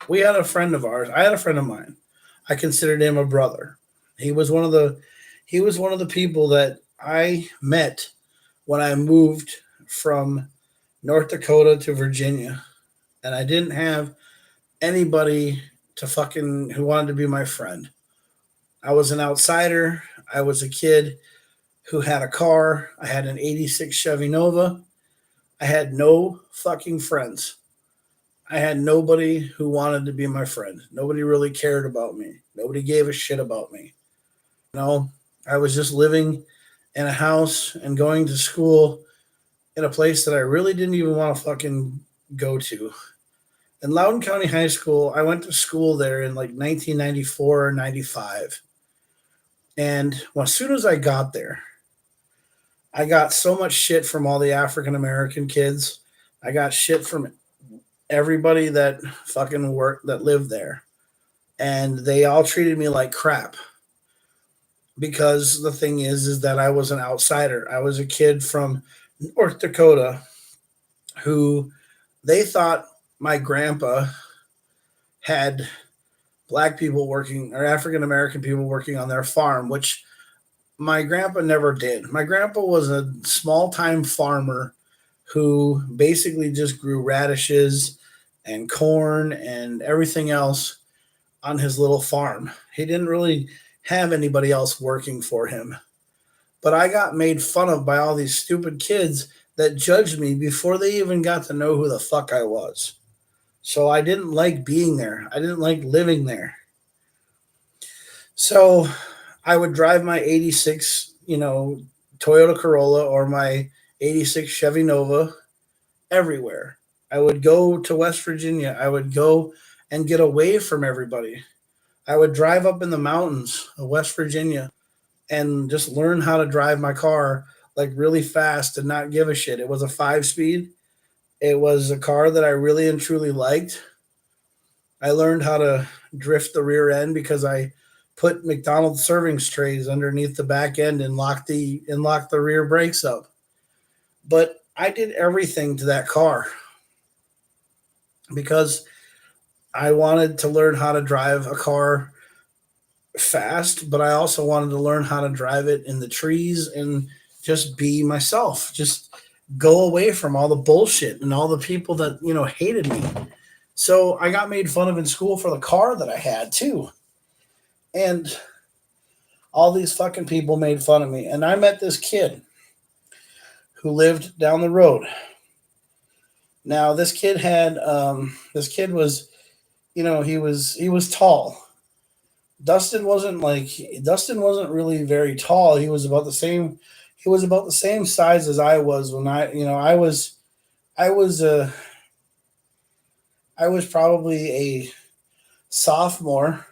we had a friend of ours. I had a friend of mine. I considered him a brother. He was one of the he was one of the people that I met when I moved from North Dakota to Virginia, and I didn't have anybody to fucking who wanted to be my friend. I was an outsider. I was a kid who had a car. I had an 86 Chevy Nova. I had no fucking friends. I had nobody who wanted to be my friend. Nobody really cared about me. Nobody gave a shit about me. You know, I was just living in a house and going to school in a place that I really didn't even want to fucking go to. In Loudoun County High School, I went to school there in like 1994 or 95. And as soon as I got there, I got so much shit from all the African American kids. I got shit from everybody that fucking worked that lived there. And they all treated me like crap because the thing is that I was an outsider. I was a kid from North Dakota who they thought my grandpa had black people working or African American people working on their farm, which my grandpa never did. My grandpa was a small time farmer who basically just grew radishes and corn and everything else on his little farm. He didn't really have anybody else working for him. But I got made fun of by all these stupid kids that judged me before they even got to know who the fuck I was. So I didn't like being there. I didn't like living there. So I would drive my 86, Toyota Corolla or my 86 Chevy Nova everywhere. I would go to West Virginia. I would go and get away from everybody. I would drive up in the mountains of West Virginia and just learn how to drive my car like really fast and not give a shit. It was a 5 speed. It was a car that I really and truly liked. I learned how to drift the rear end because I put McDonald's serving trays underneath the back end and locked the rear brakes up. But I did everything to that car because I wanted to learn how to drive a car fast, but I also wanted to learn how to drive it in the trees and just be myself. Just go away from all the bullshit and all the people that, hated me. So I got made fun of in school for the car that I had too. And all these fucking people made fun of me. And I met this kid who lived down the road. Now this kid was, he was tall. Dustin wasn't really very tall. He was about the same size as I was when I was I was probably a sophomore,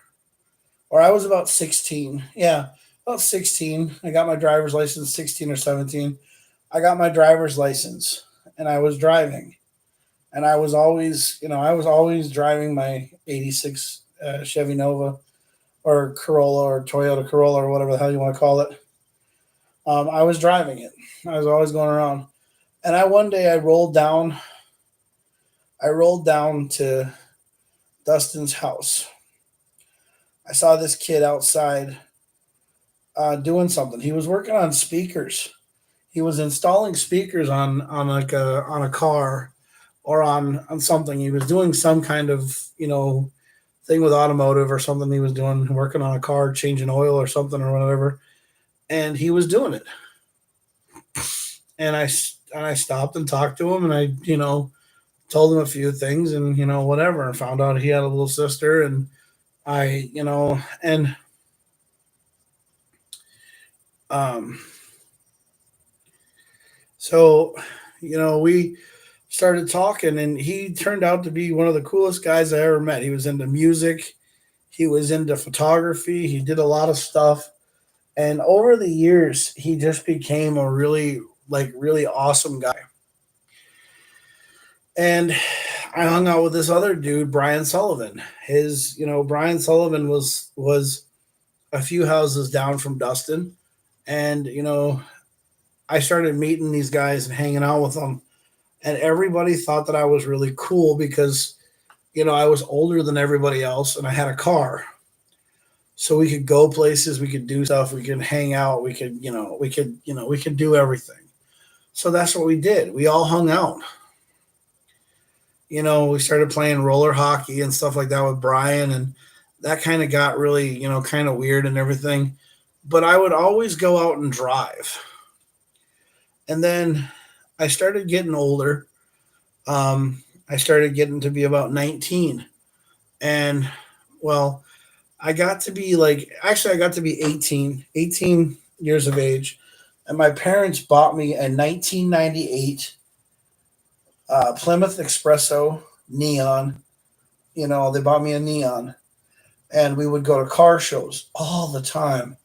or I was about 16. Yeah, about 16. I got my driver's license 16 or 17. I got my driver's license and I was driving. And I was always driving my 86 Chevy Nova or Corolla or Toyota Corolla or whatever the hell you want to call it. I was driving it. I was always going around. And one day I rolled down to Dustin's house. I saw this kid outside doing something. He was working on speakers. He was installing speakers on a car or on something. He was doing some kind of thing with automotive or something. He was doing working on a car, changing oil or something or whatever, and he was doing it. And I stopped and talked to him, and I told him a few things, and whatever, and found out he had a little sister, and I and Um, so, we started talking, and he turned out to be one of the coolest guys I ever met. He was into music, he was into photography, he did a lot of stuff. And over the years, he just became a really awesome guy. And I hung out with this other dude, Brian Sullivan. Brian Sullivan was a few houses down from Dustin, and I started meeting these guys and hanging out with them, and everybody thought that I was really cool because I was older than everybody else and I had a car. So we could go places, we could do stuff, we could hang out, we could do everything. So that's what we did. We all hung out. We started playing roller hockey and stuff like that with Brian, and that kind of got really, kind of weird and everything. But I would always go out and drive. And then I started getting older. I started getting to be about 19. And, well, I got to be 18 years of age. And my parents bought me a 1998 Plymouth Espresso Neon. They bought me a Neon. And we would go to car shows all the time.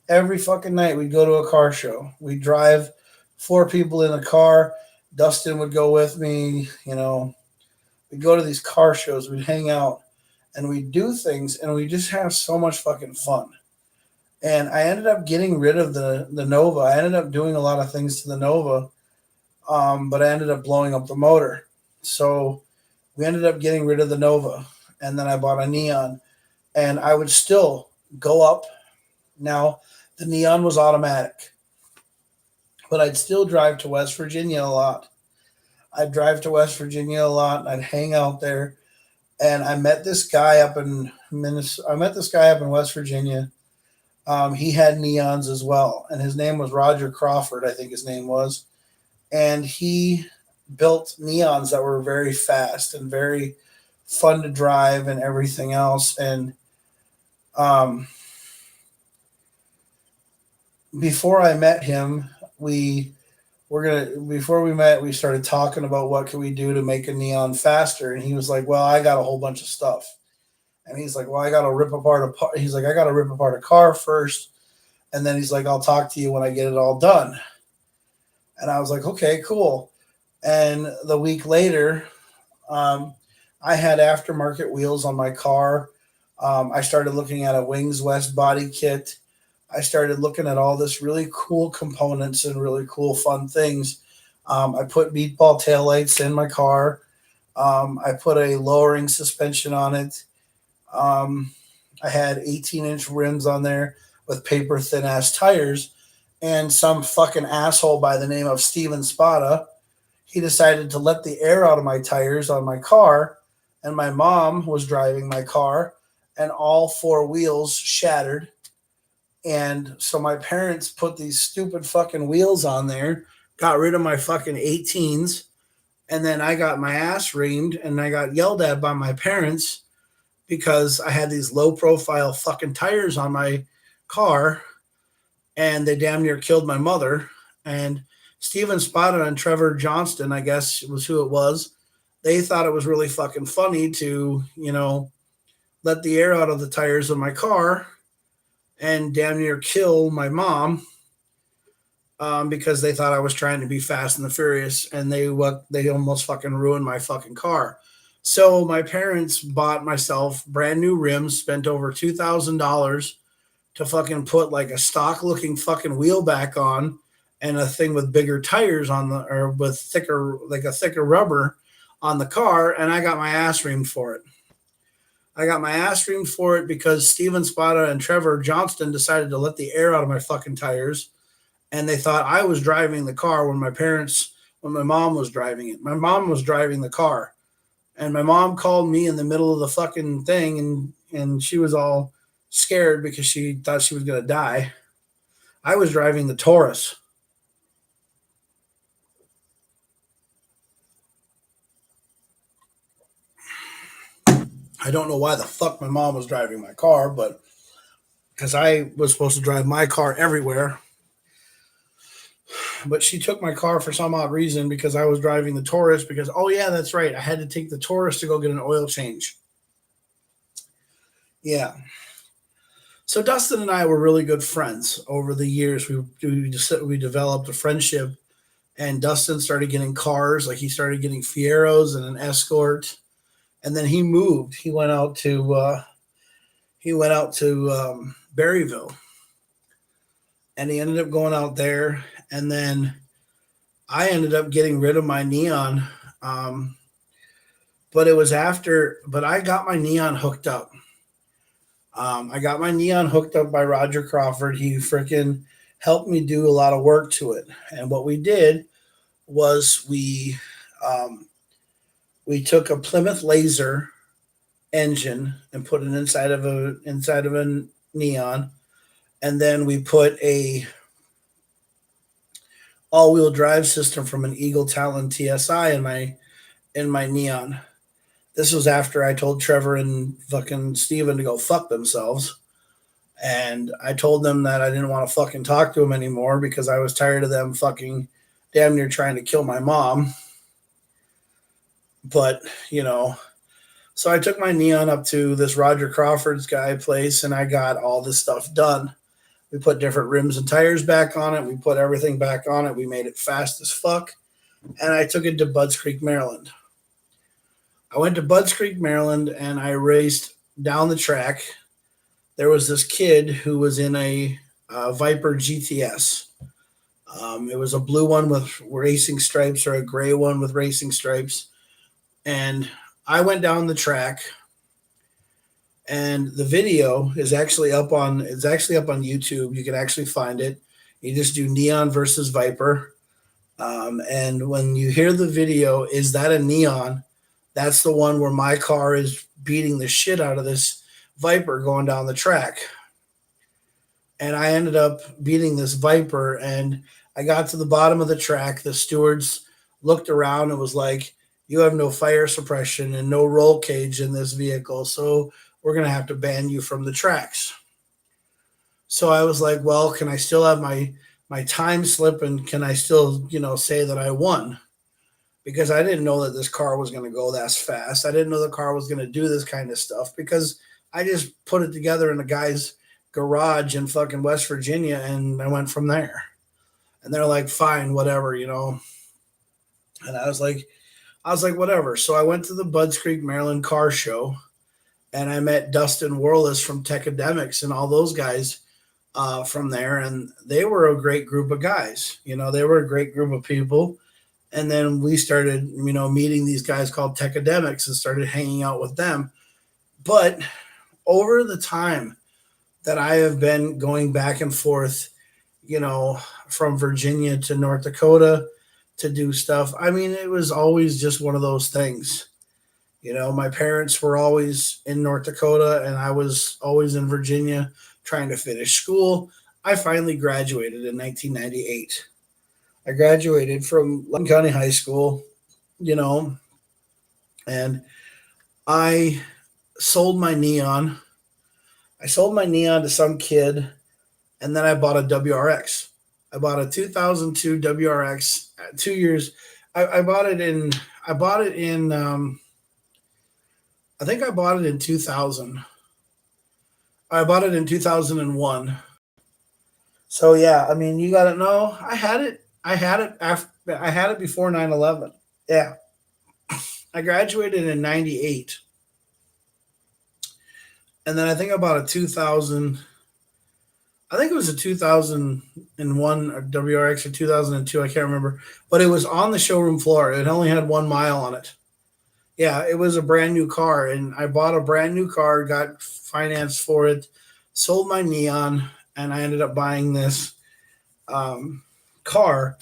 Every fucking night we'd go to a car show. We'd drive four people in a car. Dustin would go with me. We'd go to these car shows. We'd hang out and we'd do things and we just have so much fucking fun. And I ended up getting rid of the Nova. I ended up doing a lot of things to the Nova, but I ended up blowing up the motor. So we ended up getting rid of the Nova. And then I bought a Neon. And I would still go up. Now, the Neon was automatic, but I'd still drive to West Virginia a lot. I'd drive to West Virginia a lot, and I'd hang out there. And I met this guy up in Minnesota. I met this guy up in West Virginia. He had Neons as well, and his name was Roger Crawford, I think his name was. And he built Neons that were very fast and very fun to drive and everything else. And um, before I met him, before we met, we started talking about what could we do to make a Neon faster. And he was like, "Well, I got a whole bunch of stuff." And he's like, "Well, I got to rip apart a part." He's like, "I got to rip apart a car first, and then he's like, I'll talk to you when I get it all done." And I was like, "Okay, cool." And the week later, um, I had aftermarket wheels on my car. I started looking at a Wings West body kit. I started looking at all this really cool components and really cool fun things. I put meatball taillights in my car. I put a lowering suspension on it. Um, I had 18-inch rims on there with paper thin ass tires. And some fucking asshole by the name of Steven Spada, he decided to let the air out of my tires on my car. And my mom was driving my car, and all four wheels shattered. And so my parents put these stupid fucking wheels on there, got rid of my fucking 18s, and then I got my ass reamed and I got yelled at by my parents because I had these low profile fucking tires on my car, and they damn near killed my mother. And Steven Spada and Trevor Johnston, I guess was who it was, they thought it was really fucking funny to, let the air out of the tires of my car and damn near kill my mom, because they thought I was trying to be Fast and the Furious, and they almost fucking ruined my fucking car. So my parents bought myself brand new rims, spent over $2,000 to fucking put like a stock looking fucking wheel back on, and a thing with bigger tires on the or with thicker like a thicker rubber on the car, and I got my ass reamed for it. I got my ass reamed for it because Steven Spada and Trevor Johnston decided to let the air out of my fucking tires, and they thought I was driving the car when my mom was driving it. My mom was driving the car, and my mom called me in the middle of the fucking thing, and she was all scared because she thought she was gonna die. I was driving the Taurus. I don't know why the fuck my mom was driving my car, but because I was supposed to drive my car everywhere. but she took my car for some odd reason because I was driving the Taurus. Because, oh yeah, that's right, I had to take the Taurus to go get an oil change. Yeah. So Dustin and I were really good friends over the years. We developed a friendship, and Dustin started getting cars. Like he started getting Fieros and an Escort, and then he moved. He went out to Berryville, and he ended up going out there. And then I ended up getting rid of my Neon. Um, but it was after. But I got my Neon hooked up. I got my Neon hooked up by Roger Crawford. He freaking helped me do a lot of work to it. And what we did was um, we took a Plymouth Laser engine and put it inside of a Neon, and then we put a all-wheel drive system from an Eagle Talon TSI in my Neon. This was after I told Trevor and fucking Steven to go fuck themselves. And I told them that I didn't want to fucking talk to them anymore because I was tired of them fucking damn near trying to kill my mom. But, so I took my Neon up to this Roger Crawford's guy place and I got all this stuff done. We put different rims and tires back on it. We put everything back on it. We made it fast as fuck. And I took it to Budds Creek, Maryland. I went to Budds Creek, Maryland, and I raced down the track. There was this kid who was in a Viper GTS. It was a blue one with racing stripes or a gray one with racing stripes. And I went down the track, and the video is actually up on YouTube. You can actually find it. You just do Neon versus Viper. And when you hear the video, is that a Neon? That's the one where my car is beating the shit out of this Viper going down the track. And I ended up beating this Viper, and I got to the bottom of the track. The stewards looked around and was like, "You have no fire suppression and no roll cage in this vehicle, so we're going to have to ban you from the tracks." So I was like, well, can I still have my time slip, and can I still, say that I won? Because I didn't know that this car was going to go that fast. I didn't know the car was going to do this kind of stuff because I just put it together in a guy's garage in fucking West Virginia, and I went from there. And they're like, fine, whatever, And I was like, whatever. So I went to the Budds Creek, Maryland car show, and I met Dustin Warless from Techademics and all those guys from there. And they were a great group of guys. They were a great group of people. And then we started, meeting these guys called Techademics and started hanging out with them. But over the time that I have been going back and forth, from Virginia to North Dakota to do stuff, it was always just one of those things. My parents were always in North Dakota and I was always in Virginia trying to finish school. I finally graduated in 1998. I graduated from Loudoun County High School, and I sold my Neon. I sold my Neon to some kid, and then I bought a WRX. I bought a 2002 WRX. 2 years. I bought it in. I think I bought it in 2000. I bought it in 2001. So yeah, you gotta know. I had it before 9/11. Yeah. I graduated in 98. And then I think I bought a 2000. I think it was a 2001 WRX or 2002. I can't remember. But it was on the showroom floor. It only had 1 mile on it. Yeah, it was a brand new car. And I bought a brand new car, got financed for it, sold my Neon, and I ended up buying this car.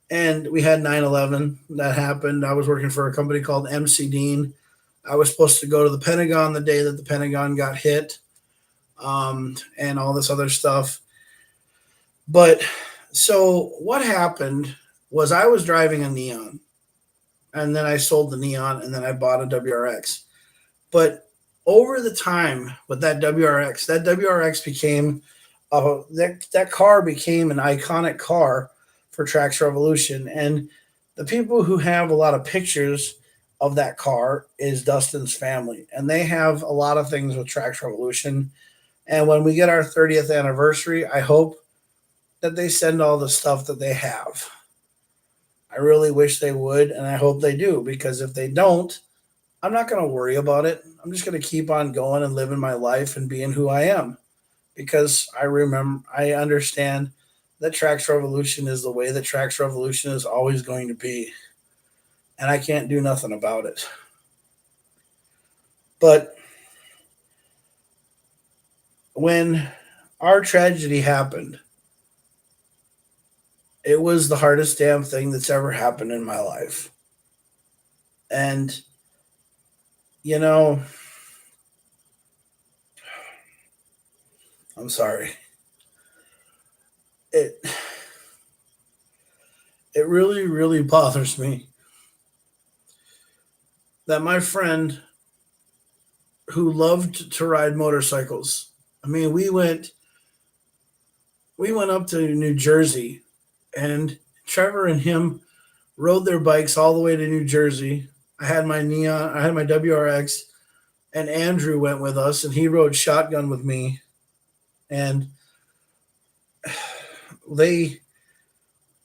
And we had 9/11 that happened. I was working for a company called MC Dean. I was supposed to go to the Pentagon the day that the Pentagon got hit, and all this other stuff. But so what happened was I was driving a Neon, and then I sold the Neon, and then I bought a WRX. But over the time with that WRX became that car became an iconic car for for Trax Revolution. And the people who have a lot of pictures of that car is Dustin's family. And they have a lot of things with Trax Revolution. And when we get our 30th anniversary, I hope that they send all the stuff that they have. I really wish they would, and I hope they do, because if they don't, I'm not going to worry about it. I'm just going to keep on going and living my life and being who I am, because I understand that Trax Revolution is the way that Trax Revolution is always going to be, and I can't do nothing about it. But when our tragedy happened, it was the hardest damn thing that's ever happened in my life. And, you know, I'm sorry. It it really, really bothers me that my friend who loved to ride motorcycles, I mean, we went up to New Jersey, and Trevor and him rode their bikes all the way to New Jersey. I had my WRX, and Andrew went with us, and he rode shotgun with me. And they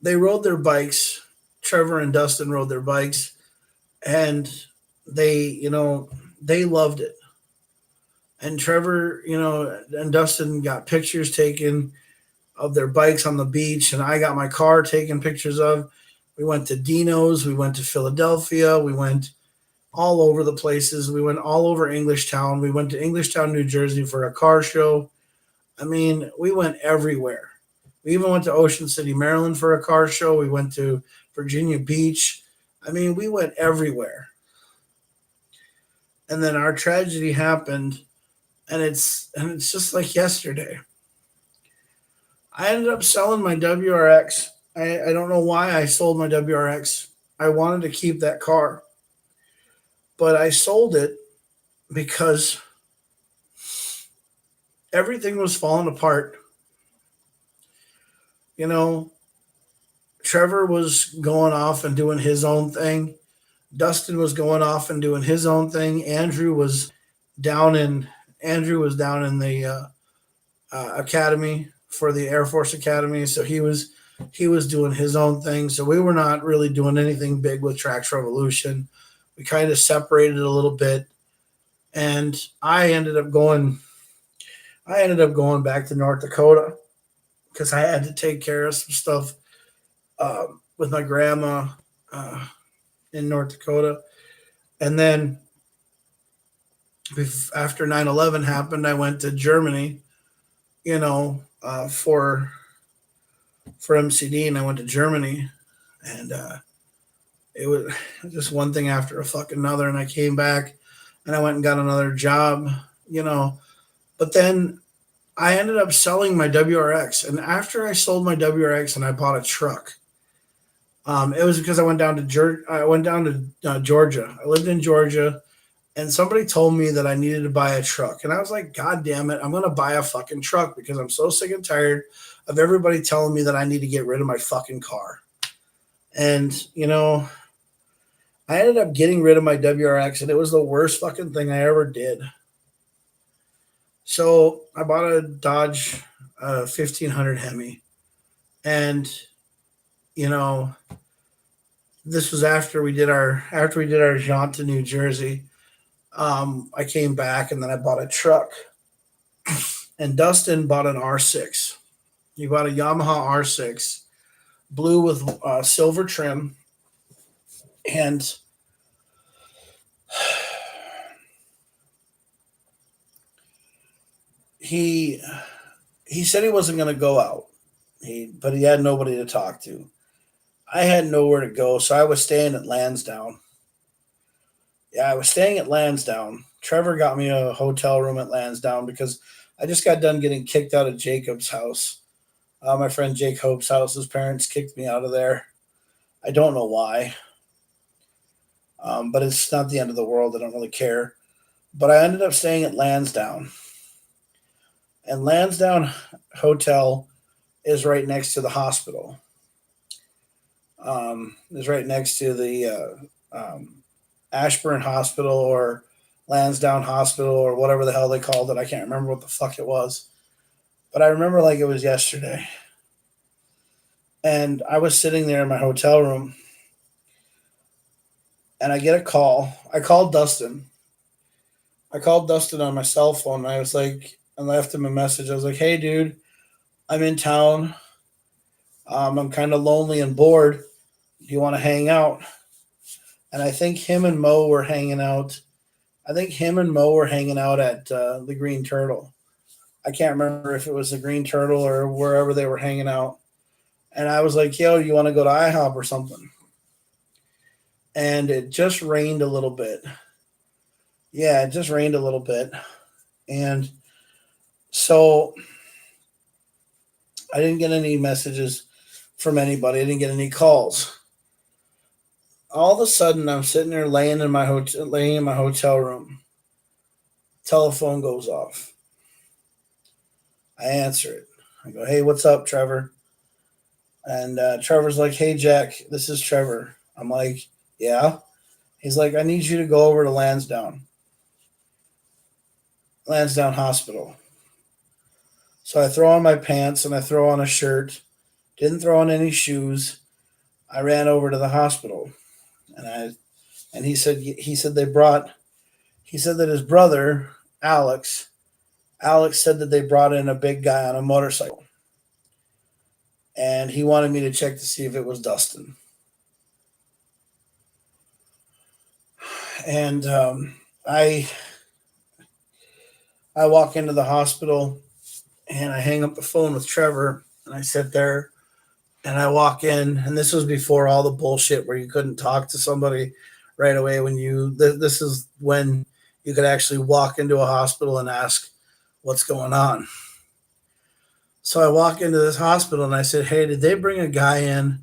they rode their bikes. Trevor and Dustin rode their bikes, and they loved it. And Trevor, and Dustin got pictures taken of their bikes on the beach, and I got my car taken pictures of. We went to Dino's, we went to Philadelphia, we went all over the places. We went all over Englishtown. We went to Englishtown, New Jersey for a car show. I mean, we went everywhere. We even went to Ocean City, Maryland for a car show. We went to Virginia Beach. I mean, we went everywhere. And then our tragedy happened, and it's just like yesterday. I ended up selling my WRX. I don't know why I sold my WRX. I wanted to keep that car, but I sold it because everything was falling apart. You know, Trevor was going off and doing his own thing. Dustin was going off and doing his own thing. Down in Andrew was down in the academy for the Air Force Academy, so he was doing his own thing. So we were not really doing anything big with Trax Revolution. We kind of separated a little bit, and I ended up going back to North Dakota because I had to take care of some stuff with my grandma in North Dakota. And then after 9/11 happened, I went to Germany, for MCD, and I went to Germany, and it was just one thing after a fucking another. And I came back, and I went and got another job, you know. But then I ended up selling my WRX, and after I sold my WRX and I bought a truck, it was because I went down to Georgia. I lived in Georgia, and somebody told me that I needed to buy a truck, and I was like, God damn it, I'm gonna buy a fucking truck because I'm so sick and tired of everybody telling me that I need to get rid of my fucking car. And I ended up getting rid of my WRX, and it was the worst fucking thing I ever did. So I bought a Dodge 1500 Hemi, and you know this was after we did our jaunt to New Jersey. I came back, and then I bought a truck, and Dustin bought an R6. He bought a Yamaha R6, blue with silver trim, and he he said he wasn't going to go out. But he had nobody to talk to. I had nowhere to go, so I was staying at Lansdowne. Yeah, I was staying at Lansdowne. Trevor got me a hotel room at Lansdowne because I just got done getting kicked out of Jacob's house. My friend Jake Hope's house. His parents kicked me out of there. I don't know why, but it's not the end of the world. I don't really care. But I ended up staying at Lansdowne, and Lansdowne Hotel is right next to the hospital. is right next to the Ashburn Hospital or Lansdowne Hospital or whatever the hell they called it. I can't remember what the fuck it was, but I remember like it was yesterday. And I was sitting there in my hotel room, and I get a call. I called Dustin. I called Dustin on my cell phone, and I was like, I left him a message. I was like, "Hey, dude, I'm in town. I'm kind of lonely and bored. Do you want to hang out?" And I think him and Mo were hanging out. I think him and Mo were hanging out at the Green Turtle. I can't remember if it was the Green Turtle or wherever they were hanging out. And I was like, "Yo, you want to go to IHOP or something?" And it just rained a little bit. Yeah, it just rained a little bit. And so I didn't get any messages from anybody. I didn't get any calls. All of a sudden, I'm sitting there laying in my hotel room. Telephone goes off. I answer it. I go, "Hey, what's up, Trevor?" And Trevor's like, "Hey, Jack, this is Trevor." I'm like, "Yeah." He's like, "I need you to go over to Lansdowne Hospital." So I throw on my pants and I throw on a shirt. Didn't throw on any shoes. I ran over to the hospital, and he said that his brother Alex said that they brought in a big guy on a motorcycle, and he wanted me to check to see if it was Dustin. And I walk into the hospital and I hang up the phone with Trevor and I sit there and I walk in, and this was before all the bullshit where you couldn't talk to somebody right away this is when you could actually walk into a hospital and ask what's going on. So I walk into this hospital and I said, "Hey, did they bring a guy in,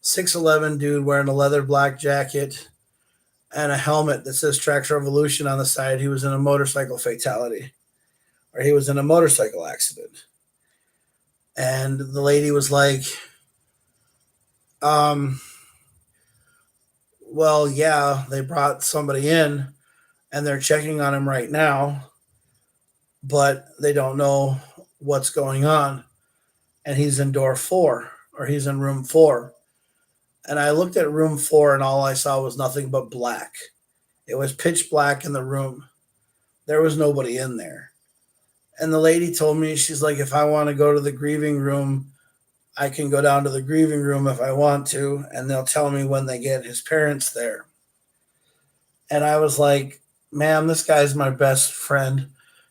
6'11" dude wearing a leather black jacket and a helmet that says Tracks Revolution on the side? He was in a motorcycle fatality, or he was in a motorcycle accident." And the lady was like, um, "Well, yeah, they brought somebody in and they're checking on him right now, but they don't know what's going on. And he's in door 4, or he's in room 4." And I looked at room 4 and all I saw was nothing but black. It was pitch black in the room. There was nobody in there. And the lady told me, she's like, "If I want to go to the grieving room, I can go down to the grieving room if I want to, and they'll tell me when they get his parents there." And I was like, "Ma'am, this guy's my best friend.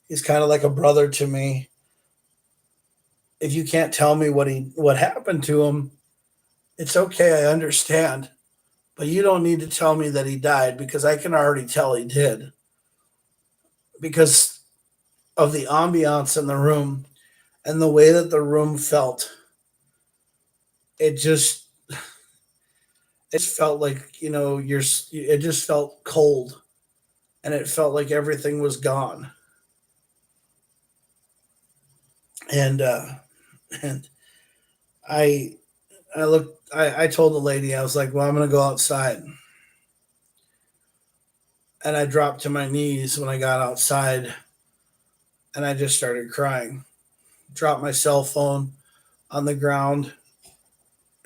He's kind of like a brother to me. If you can't tell me what happened to him, it's okay, I understand. But you don't need to tell me that he died, because I can already tell he did, because of the ambiance in the room and the way that the room felt. It just felt like, it just felt cold, and it felt like everything was gone." And and I I told the lady, I was like, "Well, I'm gonna go outside." And I dropped to my knees when I got outside, and I just started crying. Dropped my cell phone on the ground,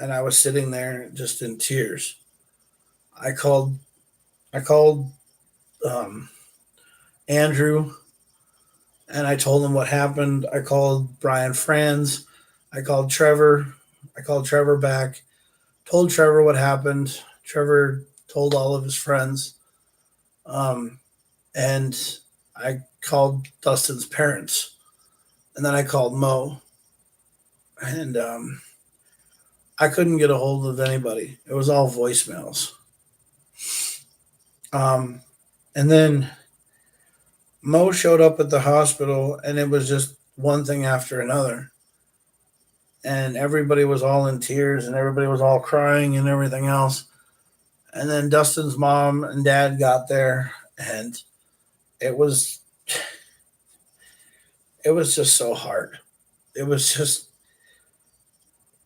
and I was sitting there just in tears. I called I called um, Andrew, and I told him what happened. I called Brian Franz. I called Trevor. I called Trevor back. Told Trevor what happened. Trevor told all of his friends. Um, and I called Dustin's parents. And then I called Mo. And I couldn't get a hold of anybody. It was all voicemails. Um, and then Mo showed up at the hospital, and it was just one thing after another. And everybody was all in tears, and everybody was all crying and everything else. And then Dustin's mom and dad got there, and it was it was just so hard. It was just,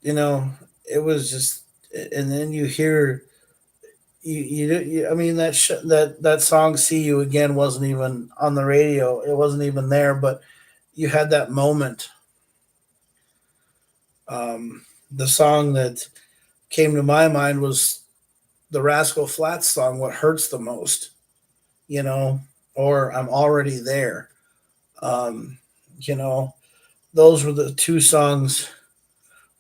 you know, it was just and then you hear I mean that song "See You Again" wasn't even on the radio. It wasn't even there, but you had that moment. The song that came to my mind was the Rascal Flatts song "What Hurts the Most," you know, or "I'm Already There." Um, you know, those were the two songs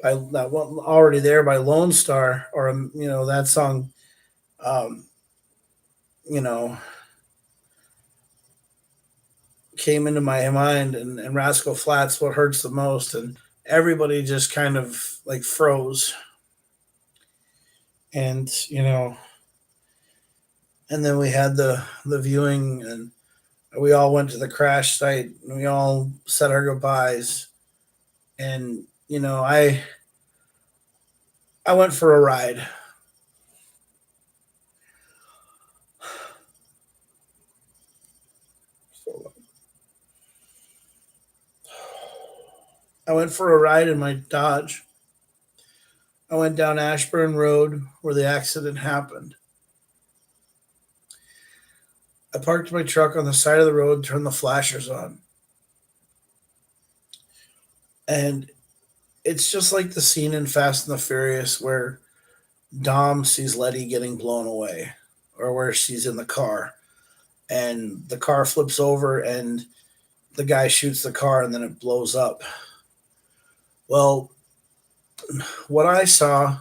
by that one already there by Lone Star, or that song. Um, you know, came into my mind, and Rascal Flats, "What Hurts the Most," and everybody just kind of like froze, and and then we had the viewing, and we all went to the crash site, and we all said our goodbyes, and I went for a ride. I went for a ride in my Dodge. I went down Ashburn Road where the accident happened. I parked my truck on the side of the road, turned the flashers on, and it's just like the scene in Fast and the Furious where Dom sees Letty getting blown away, or where she's in the car and the car flips over and the guy shoots the car and then it blows up. Well, what I saw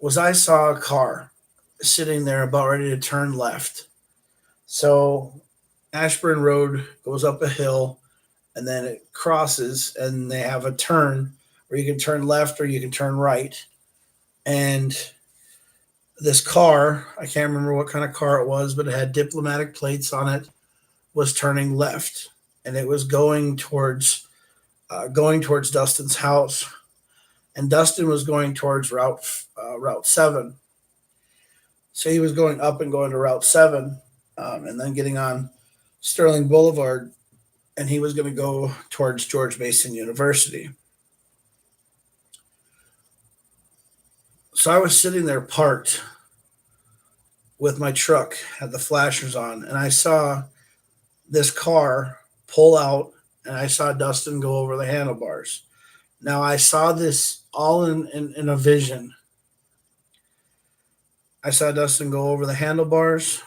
a car sitting there about ready to turn left. So Ashburn Road goes up a hill and then it crosses and they have a turn where you can turn left or you can turn right. And this car, I can't remember what kind of car it was, but it had diplomatic plates on it, was turning left and it was going towards Dustin's house. And Dustin was going towards Route 7. So he was going up and going to Route 7, and then getting on Sterling Boulevard, and he was going to go towards George Mason University. So I was sitting there parked with my truck, had the flashers on, and I saw this car pull out, and I saw Dustin go over the handlebars. Now I saw this all in a vision. I saw Dustin go over the handlebars,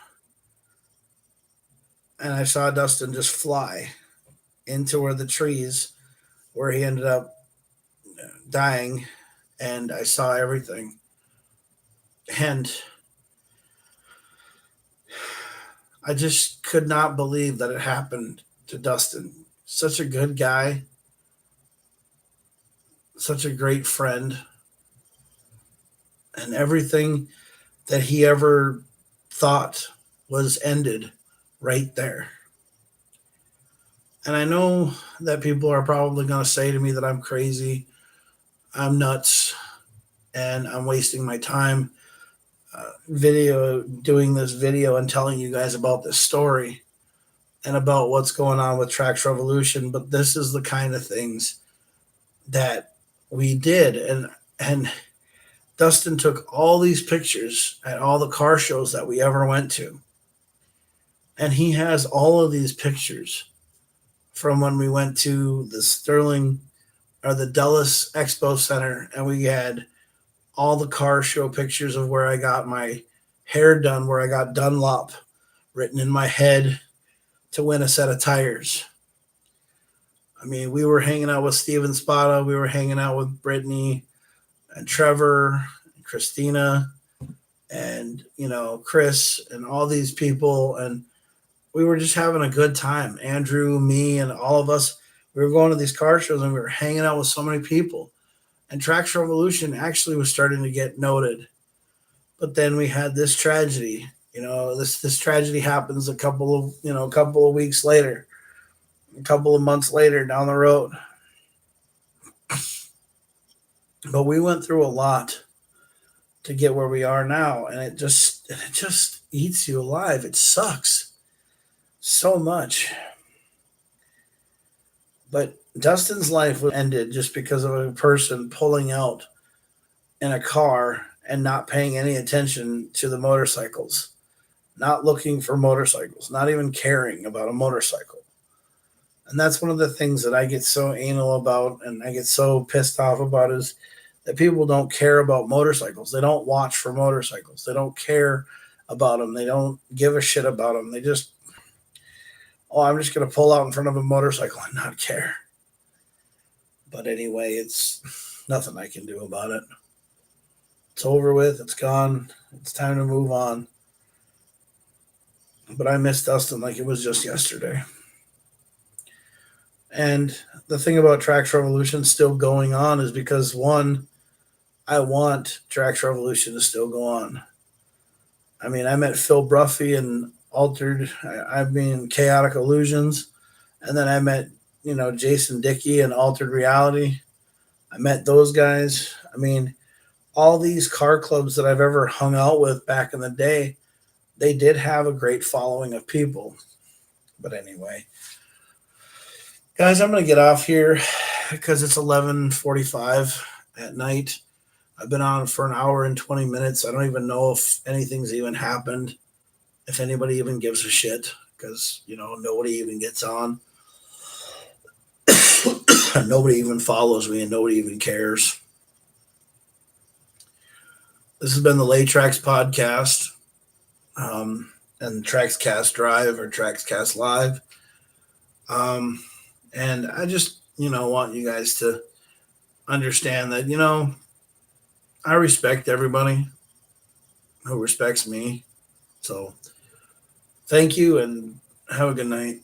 and I saw Dustin just fly into where the trees, where he ended up dying, and I saw everything. And I just could not believe that it happened to Dustin. Such a good guy, such a great friend, and everything that he ever thought was ended right there. And I know that people are probably going to say to me that I'm crazy, I'm nuts, and I'm wasting my time doing this video and telling you guys about this story and about what's going on with Trax Revolution. But this is the kind of things that we did, and Dustin took all these pictures at all the car shows that we ever went to, and he has all of these pictures from when we went to the Sterling or the Dulles Expo Center, and we had all the car show pictures of where I got my hair done, where I got Dunlop written in my head to win a set of tires. I mean, we were hanging out with Steven Spada, we were hanging out with Brittany and Trevor, and Christina, and Chris, and all these people, and we were just having a good time. Andrew, me, and all of us. We were going to these car shows and we were hanging out with so many people. And Trax Revolution actually was starting to get noted. But then we had this tragedy. This tragedy happens a couple of weeks later, a couple of months later down the road. But we went through a lot to get where we are now, and it just eats you alive. It sucks so much. But Dustin's life was ended just because of a person pulling out in a car and not paying any attention to the motorcycles, not looking for motorcycles, not even caring about a motorcycle. And that's one of the things that I get so anal about and I get so pissed off about is that people don't care about motorcycles. They don't watch for motorcycles. They don't care about them. They don't give a shit about them. They just, oh, I'm just going to pull out in front of a motorcycle and not care. But anyway, it's nothing I can do about it. It's over with. It's gone. It's time to move on. But I miss Dustin like it was just yesterday. And the thing about Tracks Revolution still going on is because, one, I want Tracks Revolution to still go on. I mean, I met Phil Bruffy and I've been Chaotic Illusions. And then I met, Jason Dickey and Altered Reality. I met those guys. I mean, all these car clubs that I've ever hung out with back in the day, they did have a great following of people. But anyway, guys, I'm going to get off here because it's 11:45 at night. I've been on for an hour and 20 minutes. I don't even know if anything's even happened, if anybody even gives a shit, because, nobody even gets on. Nobody even follows me and nobody even cares. This has been the Lay Tracks podcast and Trackscast Drive or Trackscast Live. And I just, want you guys to understand that, I respect everybody who respects me. So thank you and have a good night.